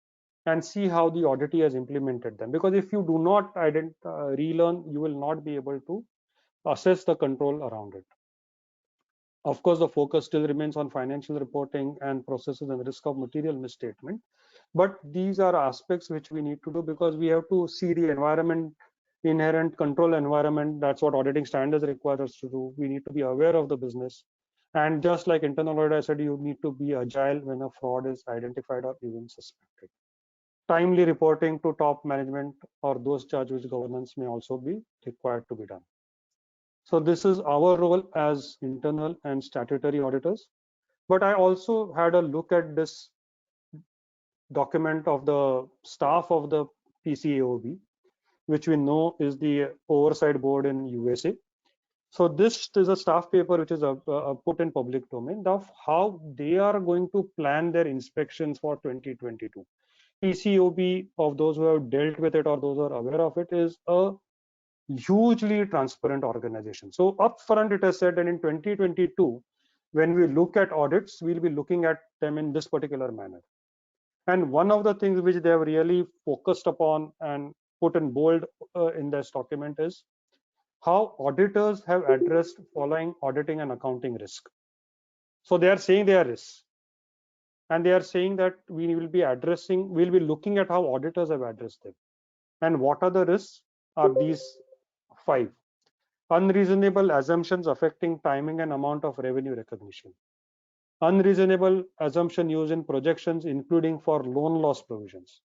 and see how the auditee has implemented them. Because if you do not relearn, you will not be able to assess the control around it. Of course, the focus still remains on financial reporting and processes and risk of material misstatement. But these are aspects which we need to do because we have to see the environment, inherent control environment. That's what auditing standards require us to do. We need to be aware of the business. And just like internal audit, I said, you need to be agile when a fraud is identified or even suspected. Timely reporting to top management or those charged with governance may also be required to be done. So this is our role as internal and statutory auditors. But I also had a look at this document of the staff of the PCAOB, which we know is the oversight board in USA. So this is a staff paper which is put in public domain of how they are going to plan their inspections for 2022. PCAOB, of those who have dealt with it or those who are aware of it, is a hugely transparent organization. So upfront it has said that in 2022, when we look at audits, we'll be looking at them in this particular manner. And one of the things which they have really focused upon and put in bold in this document is how auditors have addressed following auditing and accounting risk. So they are saying they are risks. And they are saying that we'll be looking at how auditors have addressed them. And what are the risks? Are these 5. Unreasonable assumptions affecting timing and amount of revenue recognition. Unreasonable assumption used in projections, including for loan loss provisions.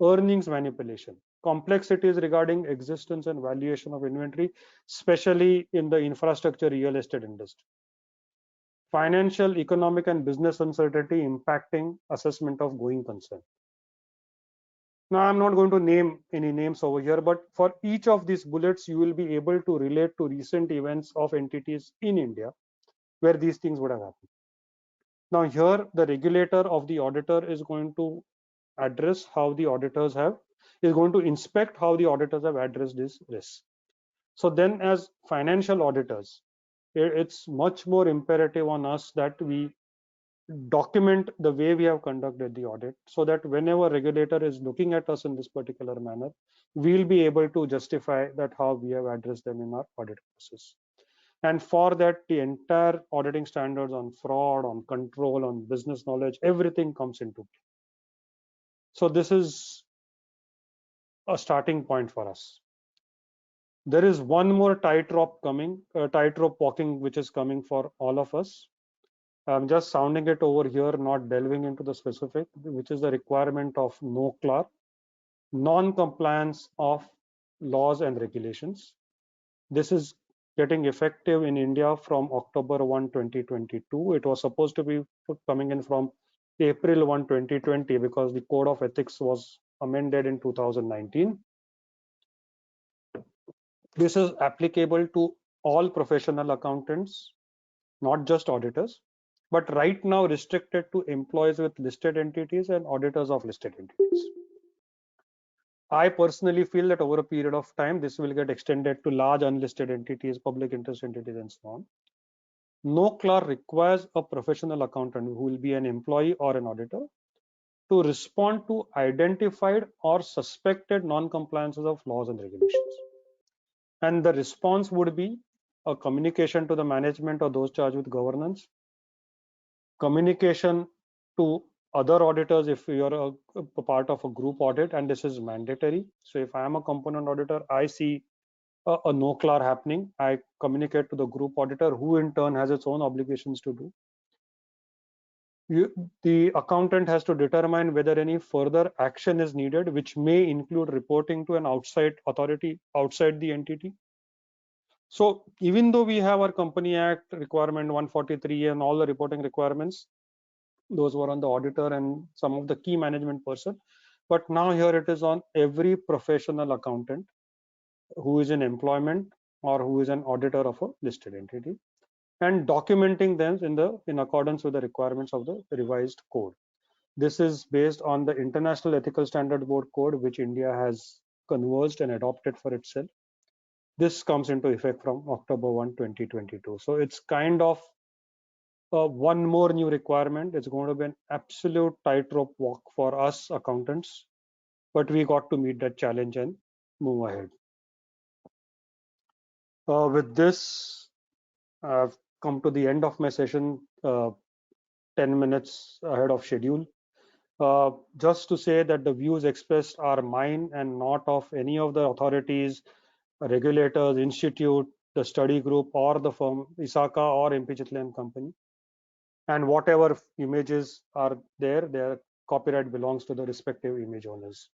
Earnings manipulation. Complexities regarding existence and valuation of inventory, especially in the infrastructure real estate industry. Financial, economic, and business uncertainty impacting assessment of going concern. Now, I'm not going to name any names over here, but for each of these bullets, you will be able to relate to recent events of entities in India where these things would have happened. Now, here, the regulator of the auditor is going to address how the auditors is going to inspect how the auditors have addressed this risk. So then, as financial auditors, it's much more imperative on us that we document the way we have conducted the audit so that whenever regulator is looking at us in this particular manner, we'll be able to justify that how we have addressed them in our audit process. And for that, the entire auditing standards on fraud, on control, on business knowledge, everything comes into play. So this is a starting point for us. There is one more tightrope walking, which is coming for all of us. I'm just sounding it over here, not delving into the specific, which is the requirement of no-CLAR, non-compliance of laws and regulations. This is getting effective in India from October 1, 2022. It was supposed to be coming in from April 1, 2020 because the Code of Ethics was amended in 2019. This is applicable to all professional accountants, not just auditors, but right now restricted to employees with listed entities and auditors of listed entities. I personally feel that over a period of time, this will get extended to large unlisted entities, public interest entities, and so on. No clerk requires a professional accountant who will be an employee or an auditor to respond to identified or suspected non-compliances of laws and regulations. And the response would be a communication to the management or those charged with governance, communication to other auditors if you're a part of a group audit, and this is mandatory. So if I am a component auditor, I see a no-clar happening, I communicate to the group auditor, who in turn has its own obligations to do. The accountant has to determine whether any further action is needed, which may include reporting to an outside authority outside the entity. So even though we have our Company Act requirement 143 and all the reporting requirements, those were on the auditor and some of the key management person, but now here it is on every professional accountant who is in employment or who is an auditor of a listed entity, and documenting them in accordance with the requirements of the revised code. This is based on the International Ethical Standard Board code, which India has converged and adopted for itself. This comes into effect from October 1, 2022. So it's kind of one more new requirement. It's going to be an absolute tightrope walk for us accountants, but we got to meet that challenge and move ahead. With this, I've come to the end of my session, 10 minutes ahead of schedule. Just to say that the views expressed are mine and not of any of the authorities, regulators, institute, the study group, or the firm ISACA or MP Chitale and Company. And whatever images are there, their copyright belongs to the respective image owners.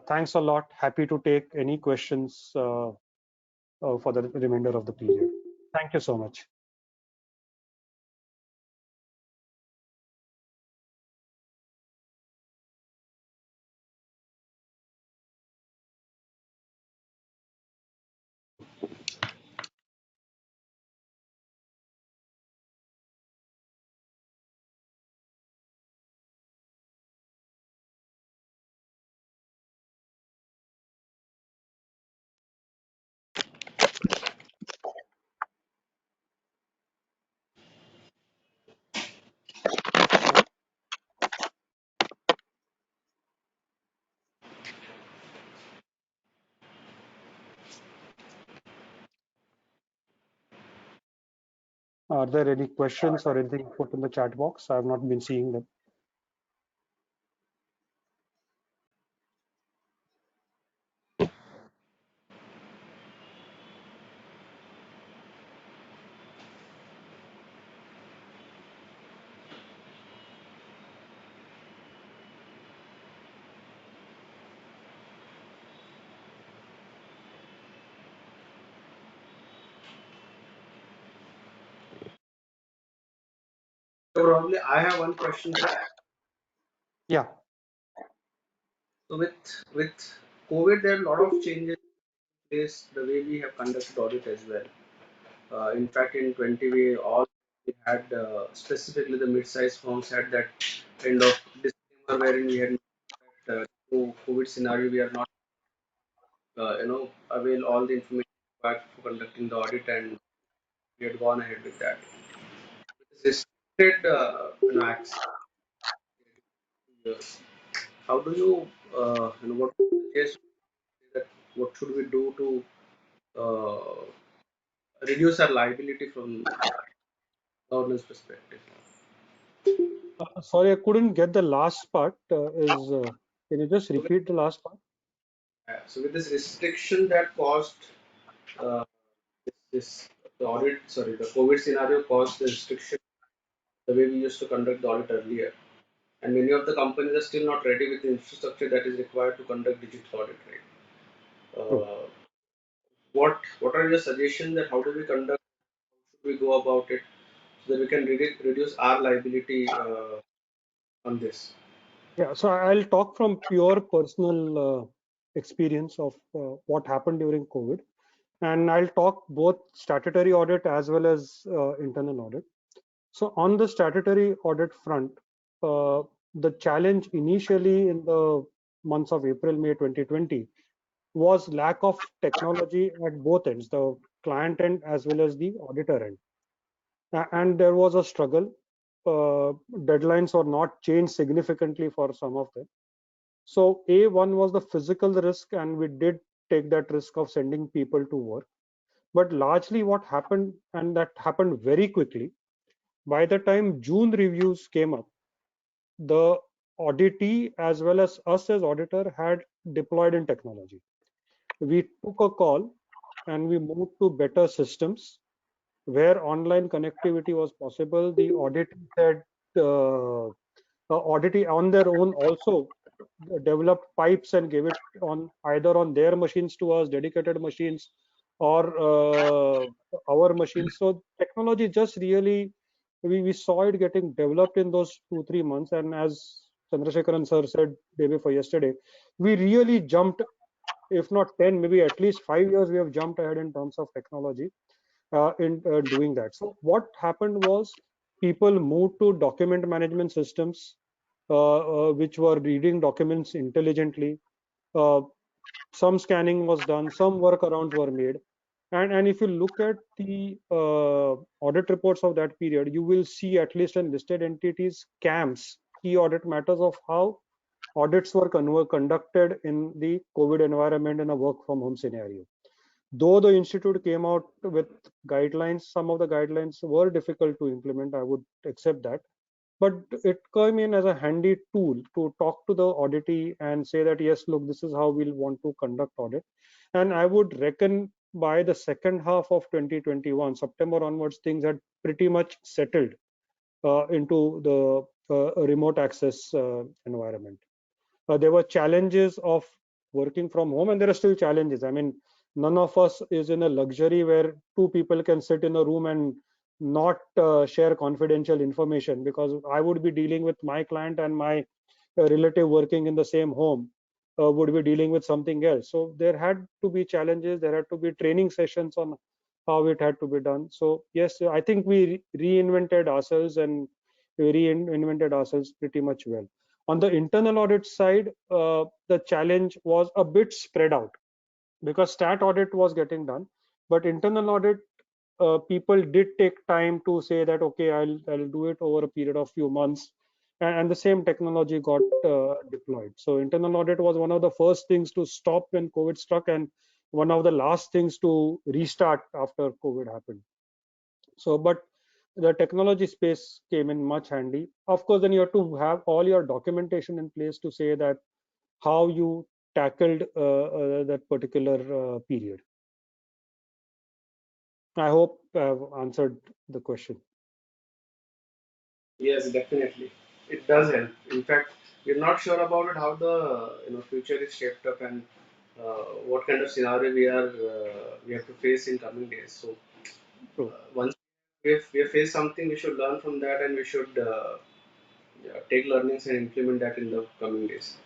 Thanks a lot. Happy to take any questions for the remainder of the period. Thank you so much. Are there any questions or anything put in the chat box? I have not been seeing them. So probably I have one question. Yeah. So with COVID, there are a lot of changes in place the way we have conducted audit as well. In fact, in 20 we had specifically the mid-sized firms had that kind of disclaimer wherein we had through COVID scenario we are not avail all the information required for conducting the audit, and we had gone ahead with that. This restricted access. How do you what suggest that what should we do to reduce our liability from governance perspective? Sorry, I couldn't get the last part. Can you just repeat the last part? So with this restriction that caused uh, the audit, sorry, the COVID scenario caused the restriction the way we used to conduct the audit earlier, and many of the companies are still not ready with the infrastructure that is required to conduct digital audit, right? True. what are your suggestions that how do we conduct, how should we go about it so that we can reduce our liability on this? Yeah, so I'll talk from pure personal experience of what happened during COVID, and I'll talk both statutory audit as well as internal audit. So on the statutory audit front, the challenge initially in the months of April, May 2020 was lack of technology at both ends, the client end as well as the auditor end. And there was a struggle. Deadlines were not changed significantly for some of them. So one was the physical risk, and we did take that risk of sending people to work. But largely what happened, and that happened very quickly, by the time June reviews came up, the auditee as well as us as auditor had deployed in technology. We took a call and we moved to better systems where online connectivity was possible. The auditee said auditee on their own also developed pipes and gave it on either on their machines to us, dedicated machines, or our machines. So technology just really, we saw it getting developed in those 2-3 months. And as Chandrasekharan sir said day before yesterday, we really jumped, if not 10, maybe at least 5 years, we have jumped ahead in terms of technology in doing that. So what happened was people moved to document management systems, which were reading documents intelligently. Uh, some scanning was done, some workarounds were made. And if you look at the audit reports of that period, you will see at least in listed entities, CAMs, key audit matters, of how audits were conducted in the COVID environment in a work from home scenario. Though the institute came out with guidelines, some of the guidelines were difficult to implement, I would accept that. But it came in as a handy tool to talk to the auditee and say that, yes, look, this is how we'll want to conduct audit. And I would reckon by the second half of 2021, September onwards, things had pretty much settled into the remote access environment. There were challenges of working from home, and there are still challenges. I mean, none of us is in a luxury where two people can sit in a room and not share confidential information, because I would be dealing with my client and my relative working in the same home would be dealing with something else. So there had to be challenges, there had to be training sessions on how it had to be done. So yes, I think we reinvented ourselves, and we reinvented ourselves pretty much well. On the internal audit side, the challenge was a bit spread out because stat audit was getting done, but internal audit, people did take time to say that, okay, I'll do it over a period of few months, and the same technology got deployed. So internal audit was one of the first things to stop when COVID struck, and one of the last things to restart after COVID happened. So, but the technology space came in much handy. Of course, then you have to have all your documentation in place to say that how you tackled that particular period. I hope I've answered the question. Yes, definitely. It does help. In fact, we're not sure about it, how the future is shaped up, and what kind of scenario we have to face in coming days. So once we have faced something, we should learn from that, and we should yeah, take learnings and implement that in the coming days.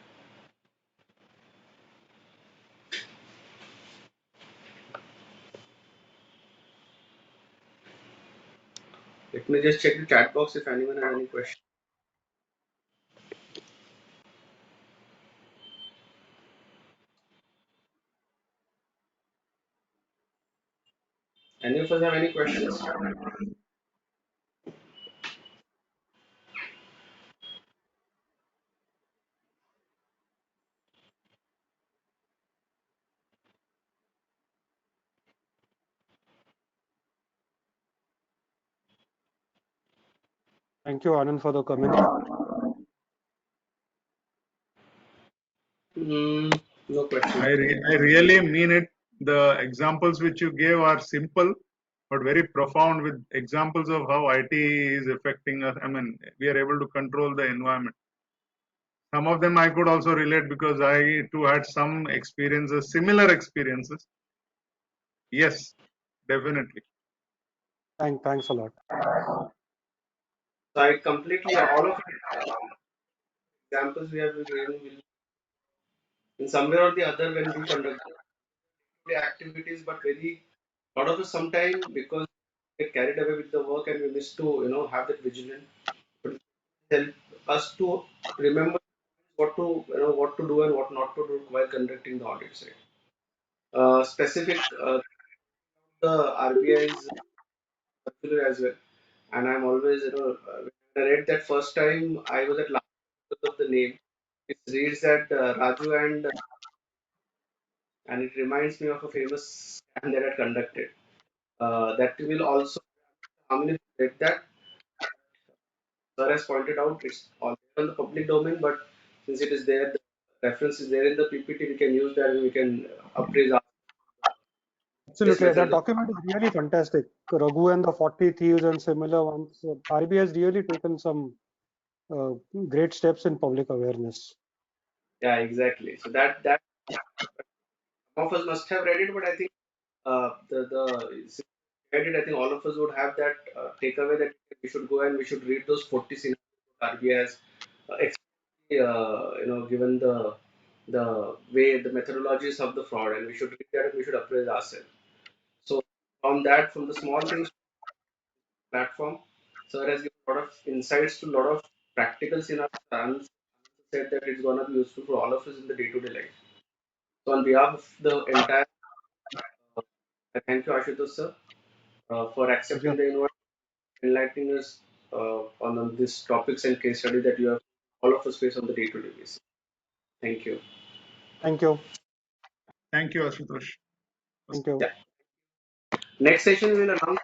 Let me just check the chat box if anyone has any questions. Any of us have any questions? Thank you, Anand, for the comment. No questions. I really mean it. The examples which you gave are simple, but very profound, with examples of how IT is affecting us. I mean, we are able to control the environment. Some of them I could also relate because I too had some experiences, similar experiences. Yes, definitely. Thanks a lot. So I completely, all of examples we have given will, in some way or the other, when we conduct the activities, but very lot of us sometime because we get carried away with the work and we miss to have that vigilance. But it help us to remember what to what to do and what not to do while conducting the audits. Right? Specific the RBI's circular as well, and I'm always when I read that first time I was at last because of the name. It reads that Raju and it reminds me of a famous scam that I conducted. That will also, how many read that? Sir has pointed out it's all there on the public domain, but since it is there, the reference is there in the PPT, we can use that and we can appraise our this Absolutely, that method. document is really fantastic. Raghu and the 40 thieves and similar ones. RBI has really taken some uh, great steps in public awareness. Yeah, exactly. So that some of us must have read it, but I think the since we read it, I think all of us would have that takeaway that we should go and we should read those 40 scenarios RBI has given the way the methodologies of the fraud, and we should read that and we should appraise ourselves. So from that, from the small things platform, sir has given a lot of insights to a lot of practical scenarios and said that it's gonna be useful for all of us in the day-to-day life. So on behalf of the entire, I thank you Ashutosh sir for accepting Pleasure. the invite, enlightening us on these topics and case study that you have all of us face on the day-to-day basis. Thank you. Thank you. Thank you, Ashutosh. Thank you. Yeah. Next session we will announce.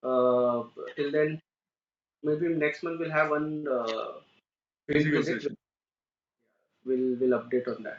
Uh, till then, maybe next month we'll have one field Physical visit. session. We'll update on that.